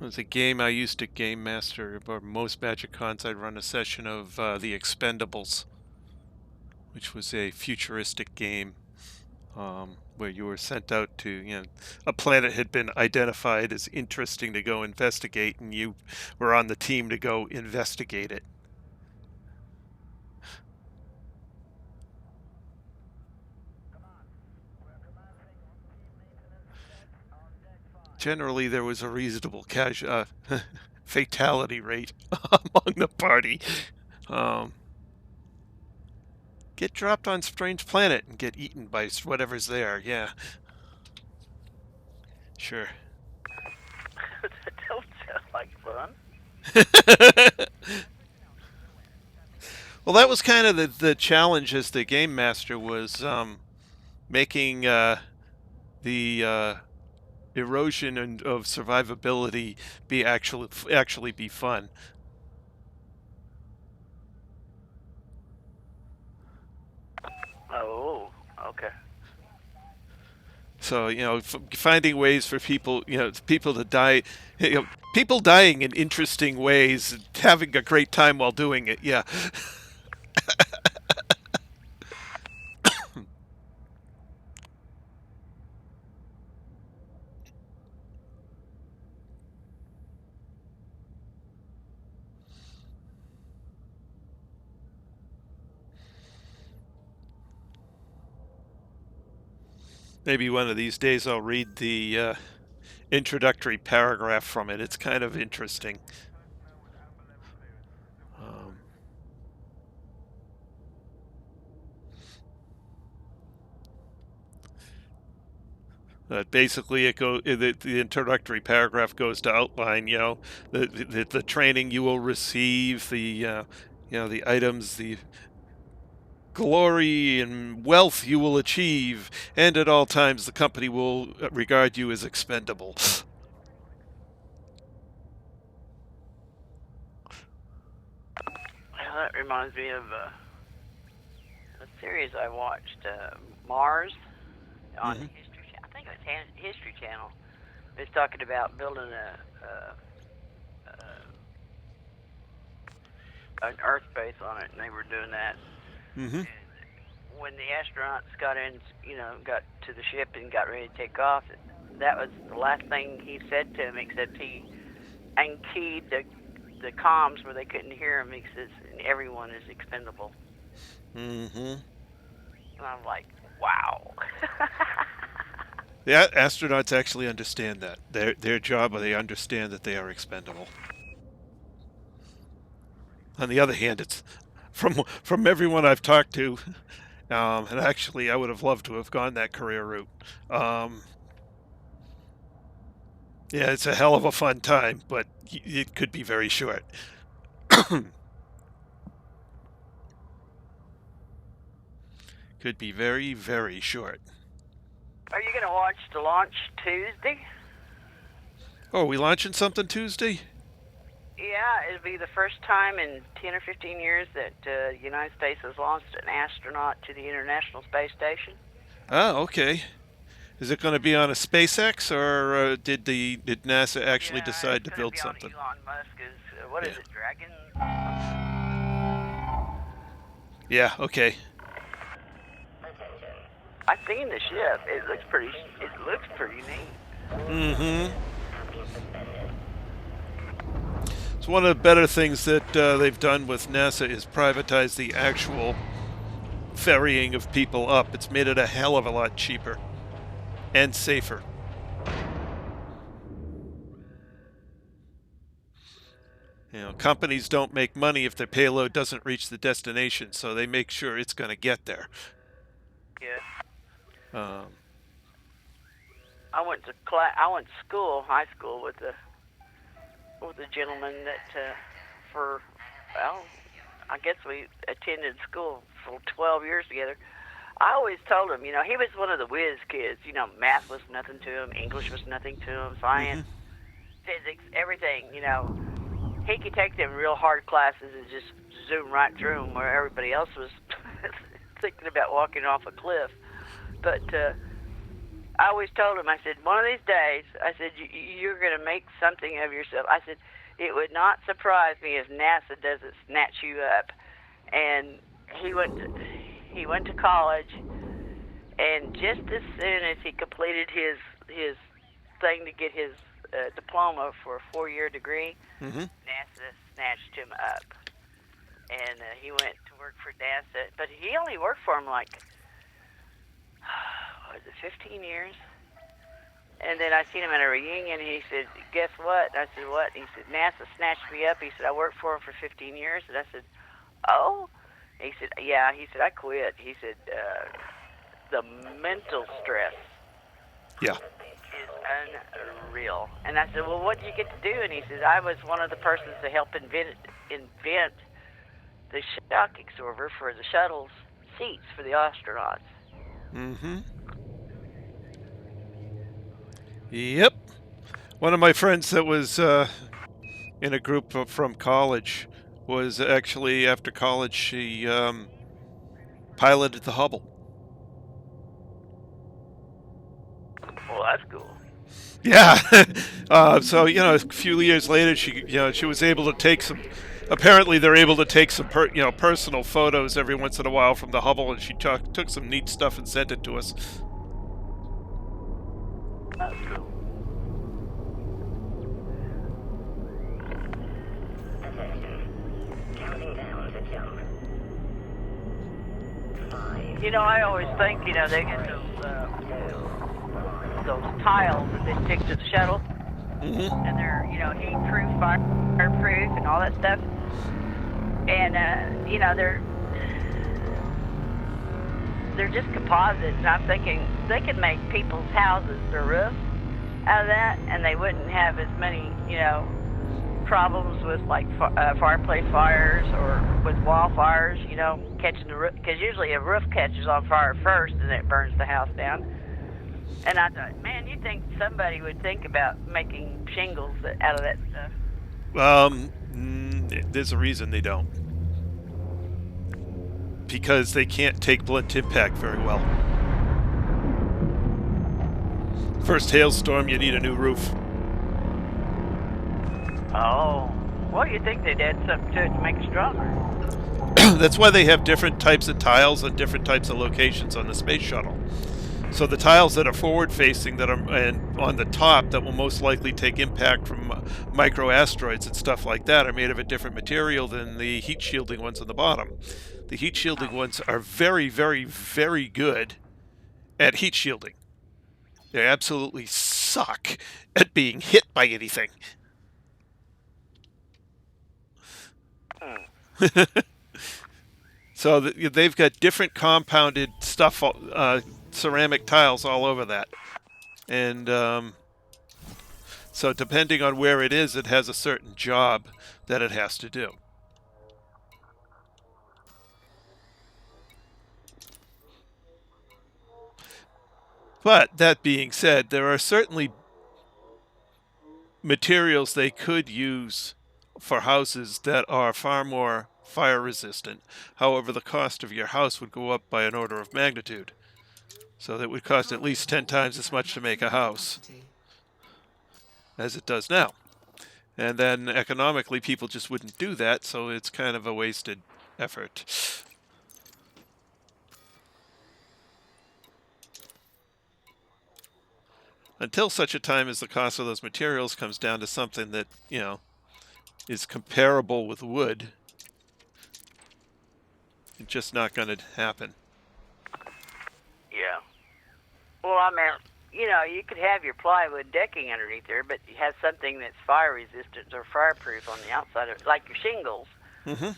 It was a game I used to game master, or most MagicCons I'd run a session of The Expendables, which was a futuristic game where you were sent out to, a planet had been identified as interesting to go investigate, and you were on the team to go investigate it. Generally, there was a reasonable fatality rate among the party. Get dropped on strange planet and get eaten by whatever's there. Yeah. Sure. That don't sound like fun. Well, that was kind of the challenge as the game master was making the erosion of survivability be actually be fun. Oh, okay. So finding ways for people to die, people dying in interesting ways, and having a great time while doing it. Yeah. Maybe one of these days I'll read the introductory paragraph from it. It's kind of interesting. Basically, the introductory paragraph goes to outline, the training you will receive, the items, the glory and wealth you will achieve, and at all times the company will regard you as expendable. Well, that reminds me of a series I watched, Mars, on History Channel. I think it was History Channel. was talking about building an Earth base on it, and they were doing that. Mm-hmm. And when the astronauts got in, got to the ship and got ready to take off, that was the last thing he said to him, except he unkeyed the comms where they couldn't hear him. He says, everyone is expendable. Mm-hmm. And I'm like, wow. The astronauts actually understand that. Their job, they understand that they are expendable. On the other hand, it's from everyone I've talked to, and actually I would have loved to have gone that career route. Yeah, it's a hell of a fun time, but it could be very short. Could be very, very short. Are you going to watch the launch Tuesday? Oh, are we launching something Tuesday? Yeah, it'll be the first time in 10 or 15 years that the United States has launched an astronaut to the International Space Station. Oh, okay. Is it going to be on a SpaceX, or did NASA actually decide to build something? It's going to be on Elon Musk's, what is it, Dragon? Yeah, okay. I've seen the ship. It looks pretty neat. Mm-hmm. It's one of the better things that they've done with NASA is privatize the actual ferrying of people up. It's made it a hell of a lot cheaper and safer. Companies don't make money if their payload doesn't reach the destination, so they make sure it's going to get there. Yeah. I went to high school with a gentleman that I guess we attended school for 12 years together. I always told him, he was one of the whiz kids. Math was nothing to him, English was nothing to him, science, physics, everything. He could take them real hard classes and just zoom right through them, where everybody else was thinking about walking off a cliff. But I always told him, I said, one of these days, I said, you're going to make something of yourself. I said, it would not surprise me if NASA doesn't snatch you up. And he went to college, and just as soon as he completed his thing to get his diploma for a 4-year degree, NASA snatched him up. And he went to work for NASA, but he only worked for him like, 15 years? And then I seen him at a reunion, and he said, guess what? And I said, what? And he said, NASA snatched me up. He said, I worked for him for 15 years. And I said, oh? He said, yeah. He said, I quit. He said, the mental stress is unreal. And I said, well, what did you get to do? And he said, I was one of the persons to help invent the shock absorber for the shuttle's seats for the astronauts. Mm-hmm. Yep. One of my friends that was in a group from college was actually, after college, she piloted the Hubble. Well, that's cool. Yeah. So, a few years later, she was able to take some. Apparently, they're able to take some personal photos every once in a while from the Hubble, and she took some neat stuff and sent it to us. That's cool. I always think, they get those tiles that they stick to the shuttle, and they're, heat-proof, fireproof, and all that stuff. And, they're just composites, and I'm thinking they could make people's houses, their roofs, out of that, and they wouldn't have as many, problems with, like, fireplace fires or with wildfires, catching the roof, because usually a roof catches on fire first, and it burns the house down. And I thought, man, you'd think somebody would think about making shingles out of that stuff. There's a reason they don't. Because they can't take blunt impact very well. First hailstorm, you need a new roof. Oh. Well, you think they'd add something to it to make it stronger. That's why they have different types of tiles and different types of locations on the space shuttle. So the tiles that are forward-facing and on the top that will most likely take impact from micro-asteroids and stuff like that are made of a different material than the heat-shielding ones on the bottom. The heat-shielding ones are very, very, very good at heat shielding. They absolutely suck at being hit by anything. So they've got different compounded stuff, ceramic tiles all over that. And so depending on where it is, it has a certain job that it has to do. But that being said, there are certainly materials they could use for houses that are far more fire resistant. However, the cost of your house would go up by an order of magnitude. So that would cost at least 10 times as much to make a house as it does now. And then economically, people just wouldn't do that, so it's kind of a wasted effort. Until such a time as the cost of those materials comes down to something that, you know, is comparable with wood, it's just not going to happen. Yeah. Well, I mean, you know, you could have your plywood decking underneath there, but you have something that's fire resistant or fireproof on the outside of it, like your shingles. Mm-hmm.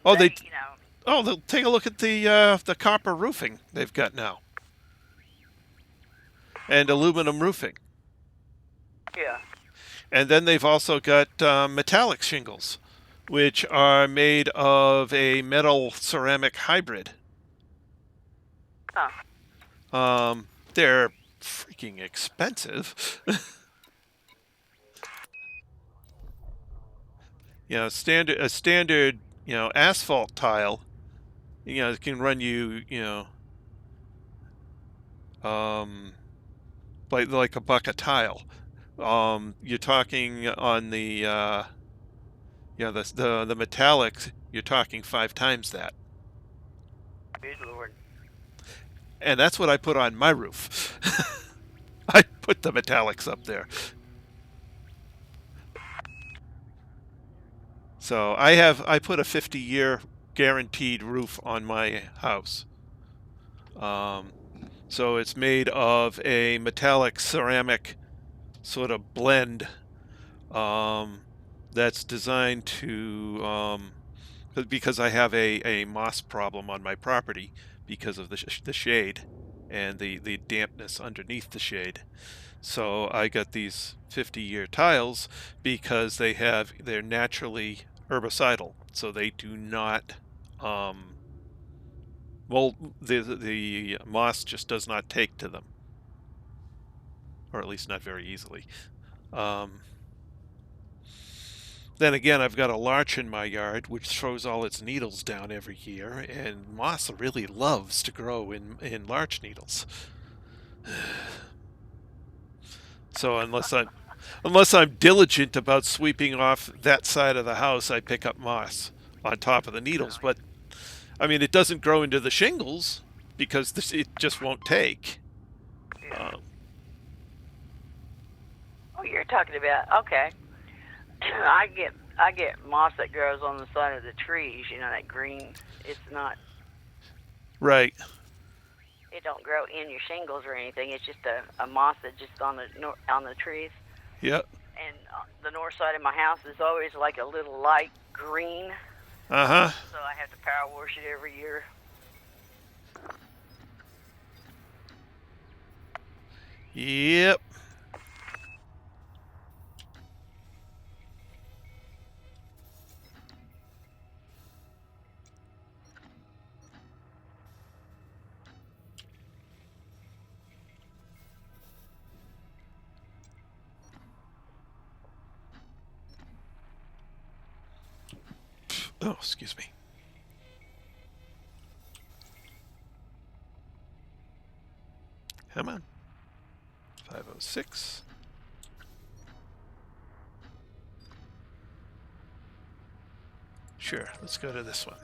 Oh, you know. Oh, they'll take a look at the copper roofing they've got now, and aluminum roofing. Yeah. And then they've also got metallic shingles, which are made of a metal ceramic hybrid. Huh. They're freaking expensive. You know, a standard, you know, asphalt tile, you know, it can run you, you know, like a buck a tile. You're talking on the, you know, the metallics, you're talking 5 times that. Good Lord. And that's what I put on my roof. I put the metallics up there. So I put a 50-year guaranteed roof on my house. So it's made of a metallic ceramic sort of blend that's designed to, because I have a moss problem on my property because of the shade and the dampness underneath the shade. So I got these 50-year tiles because they're naturally herbicidal, so they do not, well, the moss just does not take to them, or at least not very easily. Then again, I've got a larch in my yard which throws all its needles down every year, and moss really loves to grow in larch needles. So unless I'm diligent about sweeping off that side of the house, I pick up moss on top of the needles. But I mean, it doesn't grow into the shingles because it just won't take. Oh, you're talking about, okay. I get moss that grows on the side of the trees. You know, that green. It's not. Right. It don't grow in your shingles or anything. It's just a moss that's just on the trees. Yep. And the north side of my house is always like a little light green. Uh-huh. So I have to power wash it every year. Yep. Oh, excuse me. Come on. 506. Sure, let's go to this one.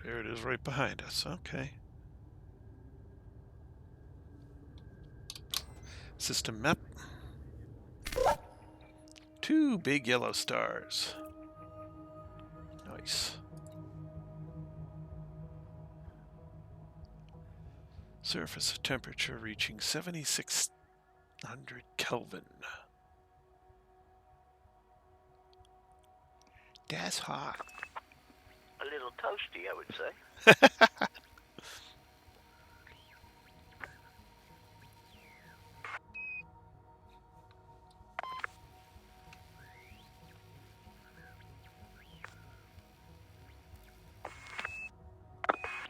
There it is right behind us. Okay. System map. 2 big yellow stars. Nice. Surface temperature reaching 7,600 Kelvin. That's hot. A little toasty, I would say.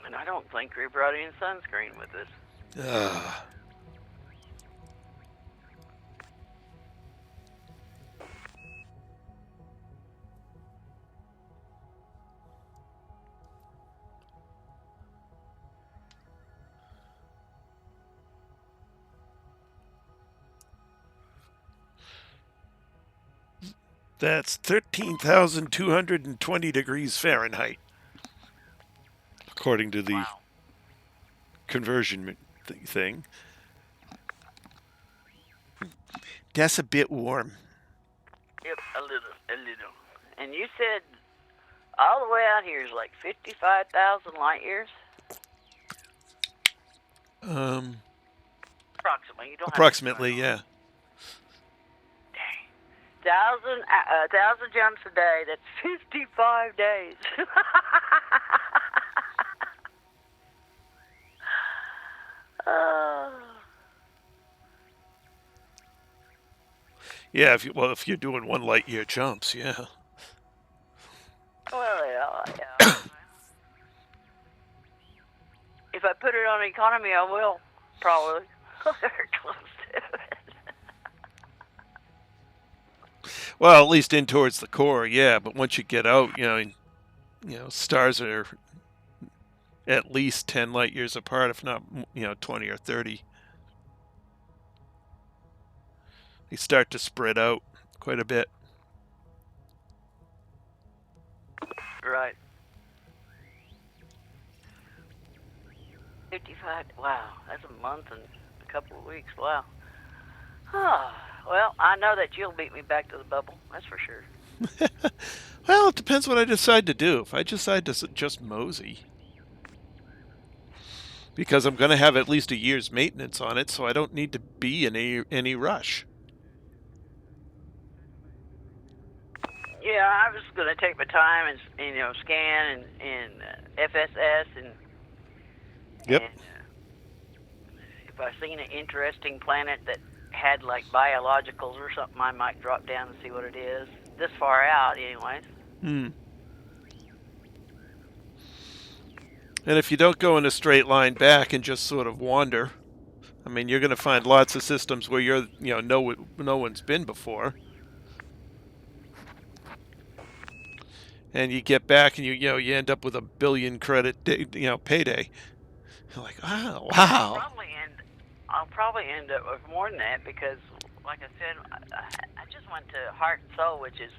And I don't think we brought any sunscreen with us. That's 13,220 degrees Fahrenheit, according to the conversion thing. That's a bit warm. Yep, a little. And you said all the way out here is like 55,000 light years? Approximately. You don't approximately, yeah. Dang. 1,000 jumps a day. That's 55 days. Yeah, if you're doing 1 light year jumps, yeah. Well, yeah. If I put it on economy, I will, probably. Very close to it. Well, at least in towards the core, yeah. But once you get out, stars are at least 10 light years apart, if not, 20 or 30. They start to spread out quite a bit. Right. 55. Wow, that's a month and a couple of weeks. Wow. Well, I know that you'll beat me back to the bubble. That's for sure. Well, it depends what I decide to do. If I decide to just mosey, because I'm going to have at least a year's maintenance on it, so I don't need to be in any rush. Yeah, I was going to take my time and scan and FSS and. Yep. And, if I seen an interesting planet that had like biologicals or something, I might drop down and see what it is. This far out, anyways. And if you don't go in a straight line back and just sort of wander, I mean, you're going to find lots of systems where no one's been before. and you get back and you end up with a billion credit payday. You're like, oh, wow. I'll probably end up with more than that because, like I said, I just went to Heart and Soul, which is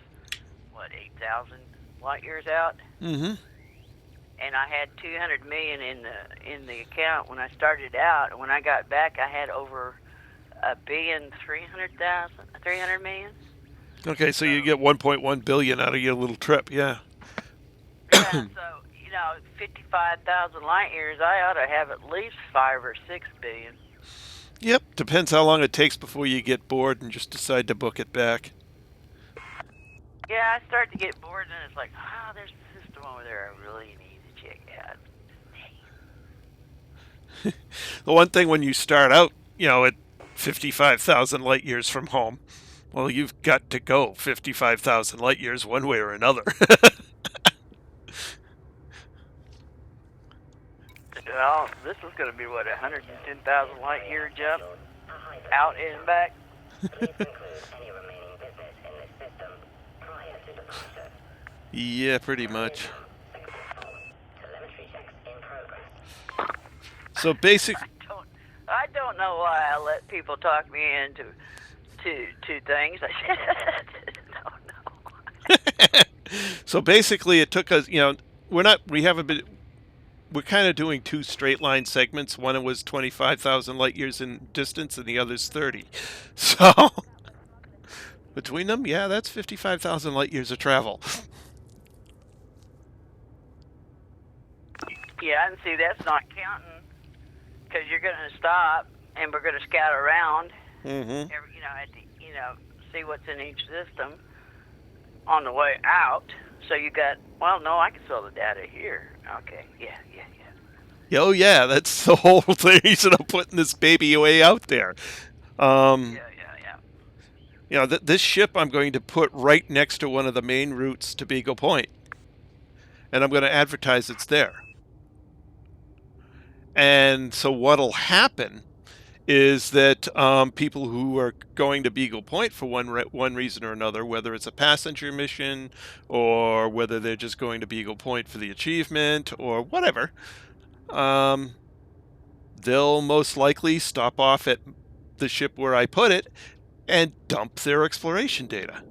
what 8,000 light years out, Mm-hmm. and I had 200 million in the account when I started out. And when I got back, I had over 300 million. Okay, so you get 1.1 billion out of your little trip, yeah. Yeah, so 55,000 light years, I ought to have at least 5 or 6 billion. Yep, depends how long it takes before you get bored and just decide to book it back. Yeah, I start to get bored, and it's like, oh, there's a system over there I really need to check out. The one thing when you start out, at 55,000 light years from home, well, you've got to go 55,000 light years one way or another. Well, this is going to be, what, 110,000 light year jump out and back? Please conclude any remaining business in this system prior to departure. Yeah, pretty much. Successful. Telemetry checks in progress. So basic. I don't know why I let people talk me into things. I don't know. So basically, it took us. We're kind of doing two straight line segments. One was 25,000 light years in distance, and the other's 30. So between them, yeah, that's 55,000 light years of travel. Yeah, and see, that's not counting because you're going to stop and we're going to scout around. Mm-hmm. See what's in each system on the way out. So you got, well, no, I can sell the data here. Okay, yeah. Oh yeah, that's the whole thing. Reason I'm putting this baby way out there. Yeah. This ship I'm going to put right next to one of the main routes to Beagle Point, and I'm going to advertise it's there. And so what'll happen is that people who are going to Beagle Point for one reason or another, whether it's a passenger mission or whether they're just going to Beagle Point for the achievement or whatever, they'll most likely stop off at the ship where I put it and dump their exploration data.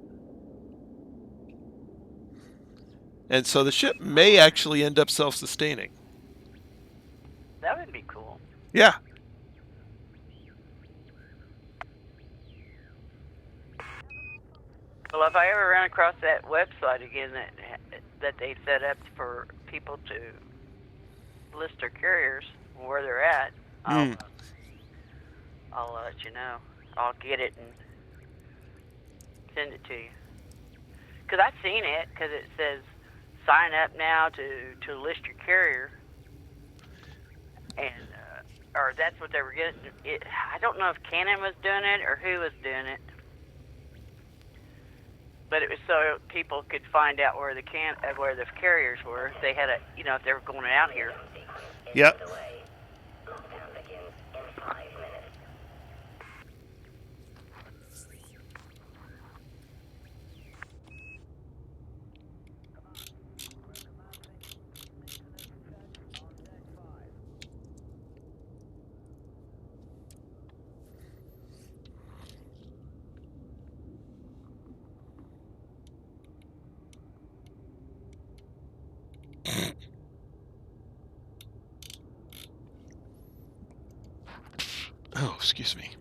And so the ship may actually end up self-sustaining. That would be cool. Yeah. Well, if I ever run across that website again that they set up for people to list their carriers where they're at, I'll let you know. I'll get it and send it to you. Because I've seen it, because it says sign up now to list your carrier. And, or that's what they were getting. I don't know if Canon was doing it or who was doing it. But it was so people could find out where the carriers were. If they had if they were going out here. Yep. Lockdown begins in 5 minutes. Oh, excuse me.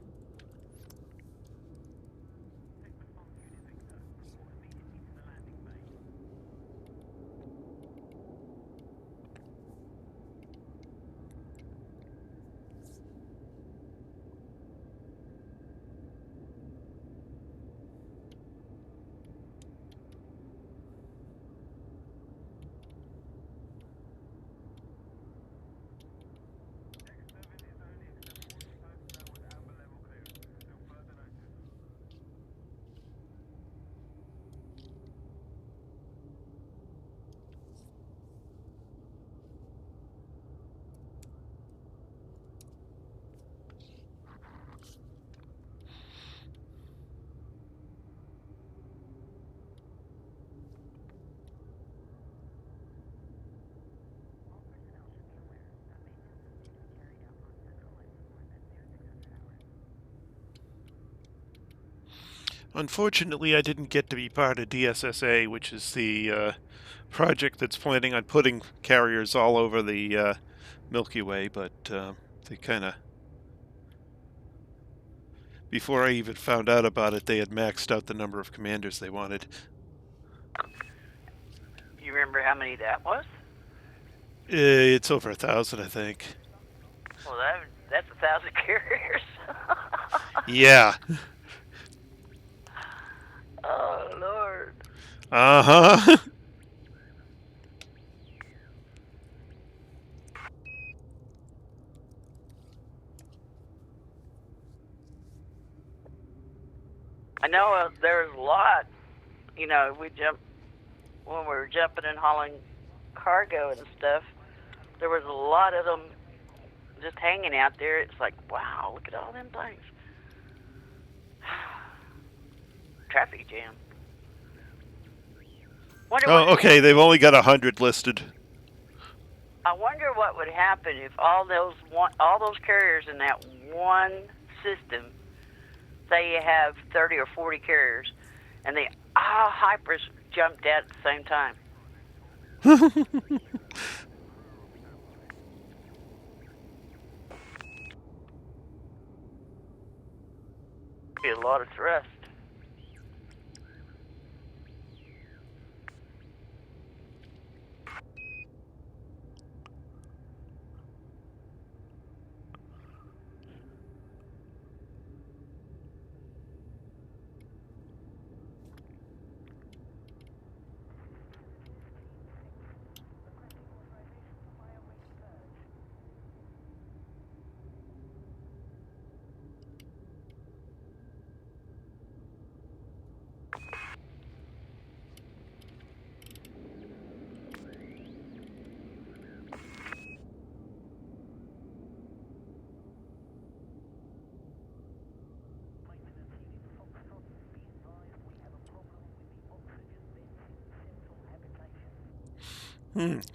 Unfortunately, I didn't get to be part of DSSA, which is the project that's planning on putting carriers all over the Milky Way, but they kind of... Before I even found out about it, they had maxed out the number of commanders they wanted. You remember how many that was? It's over 1,000, I think. Well, that's 1,000 carriers. Yeah. Oh, Lord. Uh-huh. I know there's a lot. You know, when we were jumping and hauling cargo and stuff, there was a lot of them just hanging out there. It's like, wow, look at all them things. Traffic jam. Oh, okay, they've only got 100 listed. I wonder what would happen if all those carriers in that one system, say you have 30 or 40 carriers, and they all hypers jumped out at the same time. Be a lot of thrust.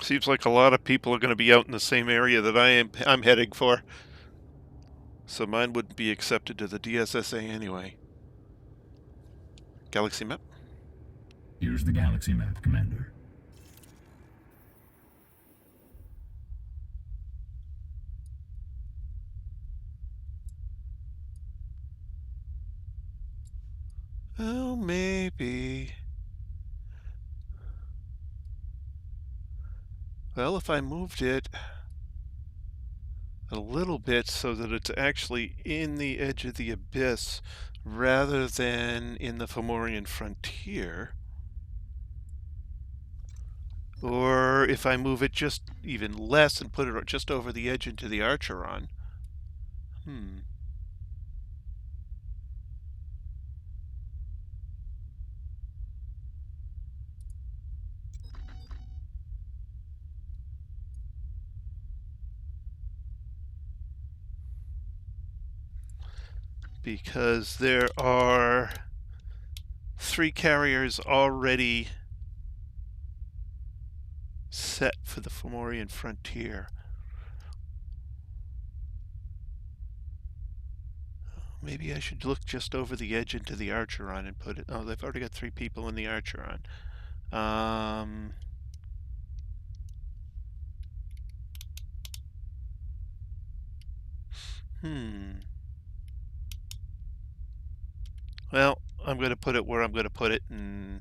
Seems like a lot of people are going to be out in the same area that I'm heading for. So mine wouldn't be accepted to the DSSA anyway. Galaxy map? Here's the galaxy map, Commander. Oh, maybe. Well, if I moved it a little bit so that it's actually in the edge of the abyss rather than in the Fomorian frontier, or if I move it just even less and put it just over the edge into the Archeron. Because there are 3 carriers already set for the Fomorian frontier. Maybe I should look just over the edge into the Archeron and put it... Oh, they've already got 3 people in the Archeron. Well, I'm going to put it where I'm going to put it, and...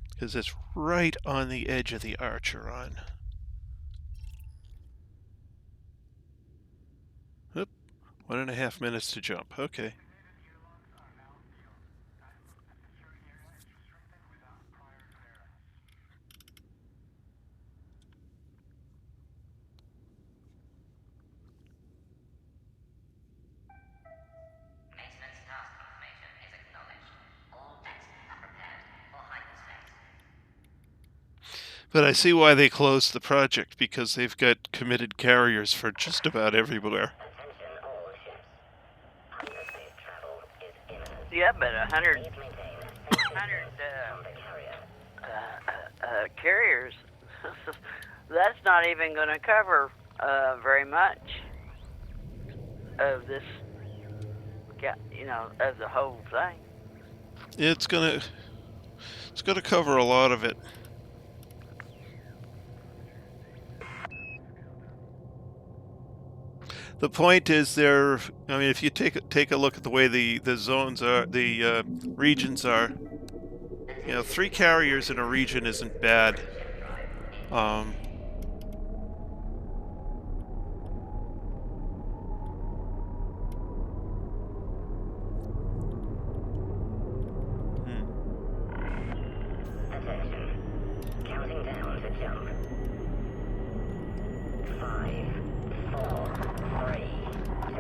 because it's right on the edge of the Archeron. Oop, 1.5 minutes to jump. Okay. Maintenance task confirmation is acknowledged. All decks are prepared for hyperspace. But I see why they closed the project, because they've got committed carriers for just about everywhere. Attention all ships. Hyperspace travel is imminent. Yeah, but Please maintain safe distance from the carrier. carriers, that's not even going to cover very much of this, of the whole thing. It's gonna cover a lot of it. The point is, I mean, if you take a look at the way the zones are, the regions are, 3 carriers in a region isn't bad. Attention. Counting down to jump. 5, 4, 3, 2,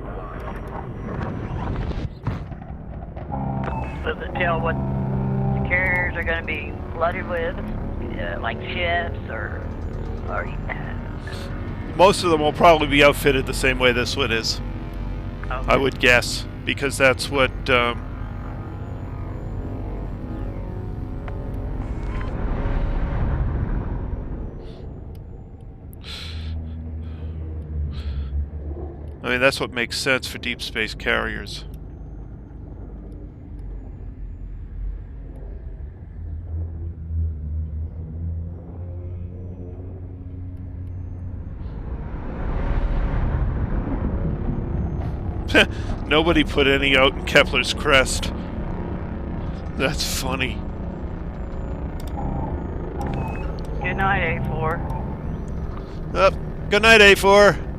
1. Does it tell what the carriers are going to be flooded with, like ships or Most of them will probably be outfitted the same way this one is. okay. I would guess, because that's what. I mean, that's what makes sense for deep space carriers. Nobody put any out in Kepler's crest. That's funny. Good night, A4. Good night, A4.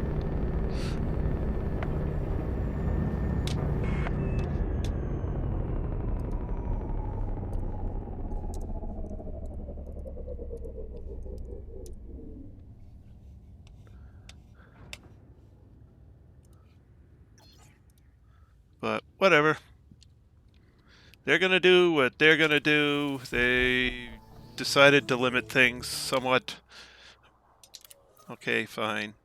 But whatever. They're gonna do what they're gonna do. They decided to limit things somewhat. Okay, fine.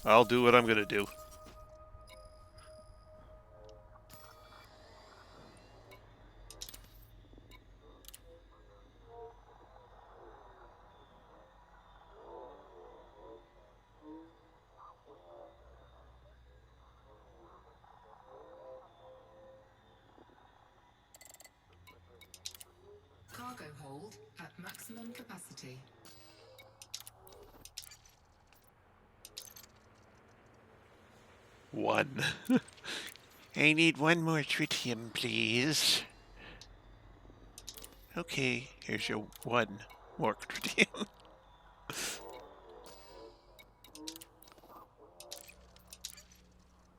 I'll do what I'm gonna do. Cargo hold at maximum capacity. One. I need one more tritium, please. Okay, here's your one more tritium.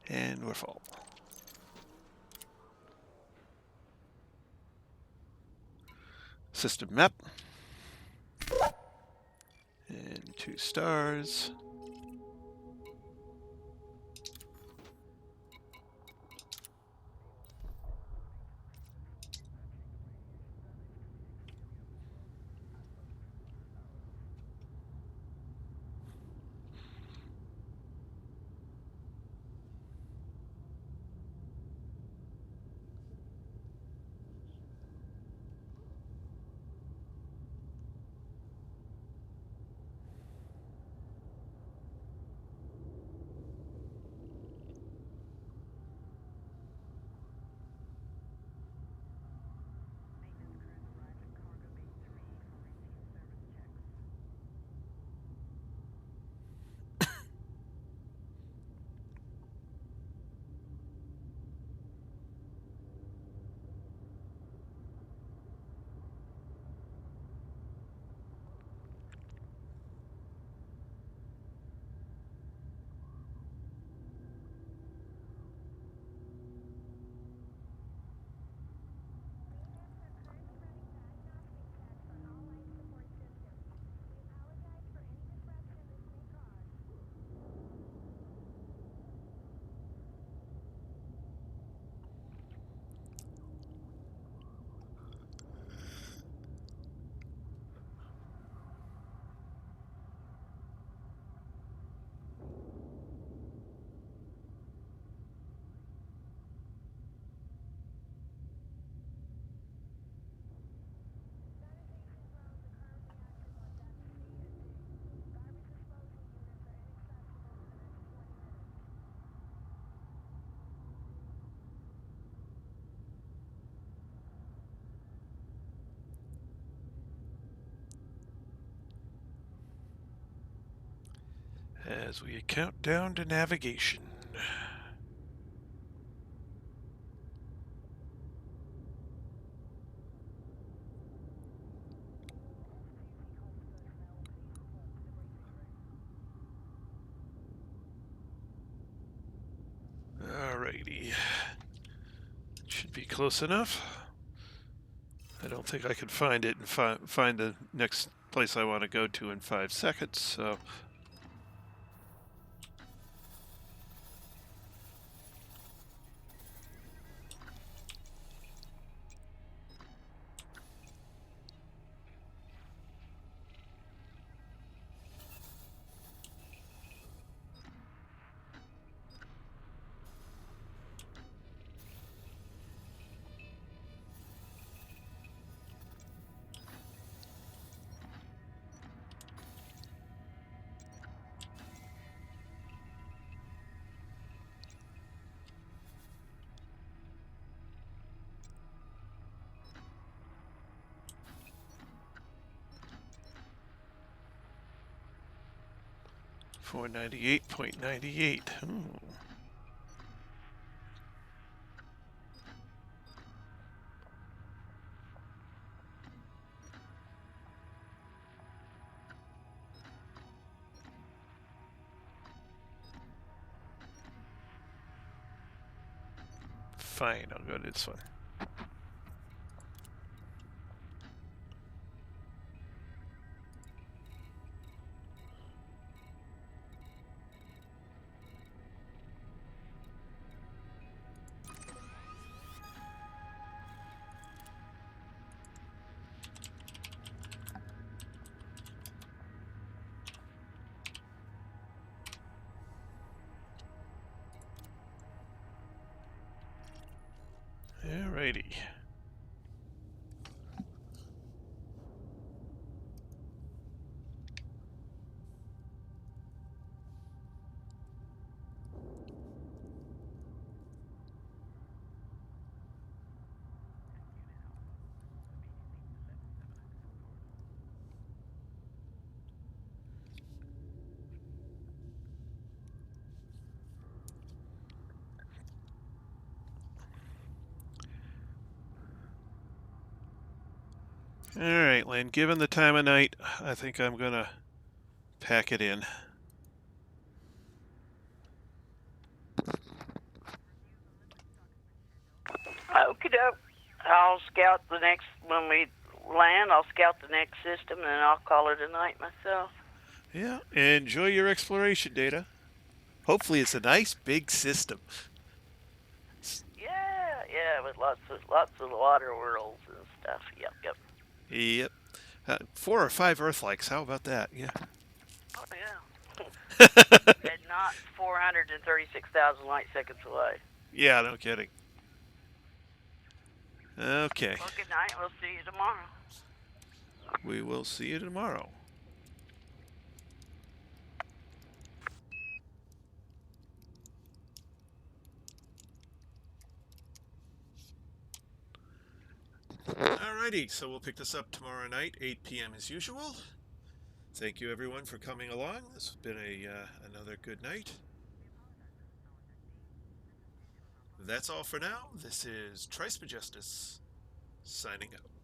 And we're full. System map. And 2 stars. as we count down to navigation. Alrighty. Should be close enough. I don't think I can find it and find the next place I want to go to in 5 seconds, so... $498.98. Fine, I'll go to this one. Alrighty. Alright, Lynn, given the time of night, I think I'm gonna pack it in. Okie doke. I'll scout the next, when we land, I'll scout the next system and then I'll call it a night myself. Yeah, enjoy your exploration, Data. Hopefully it's a nice big system. Yeah, with lots of water worlds and stuff. Yep. Yep. 4 or 5 Earth-likes, how about that? Yeah. Oh, yeah. And not 436,000 light seconds away. Yeah, no kidding. Okay. Well, good night. We'll see you tomorrow. We will see you tomorrow. Alrighty, so we'll pick this up tomorrow night, 8 p.m. as usual. Thank you, everyone, for coming along. This has been another good night. That's all for now. This is Trismegistus signing out.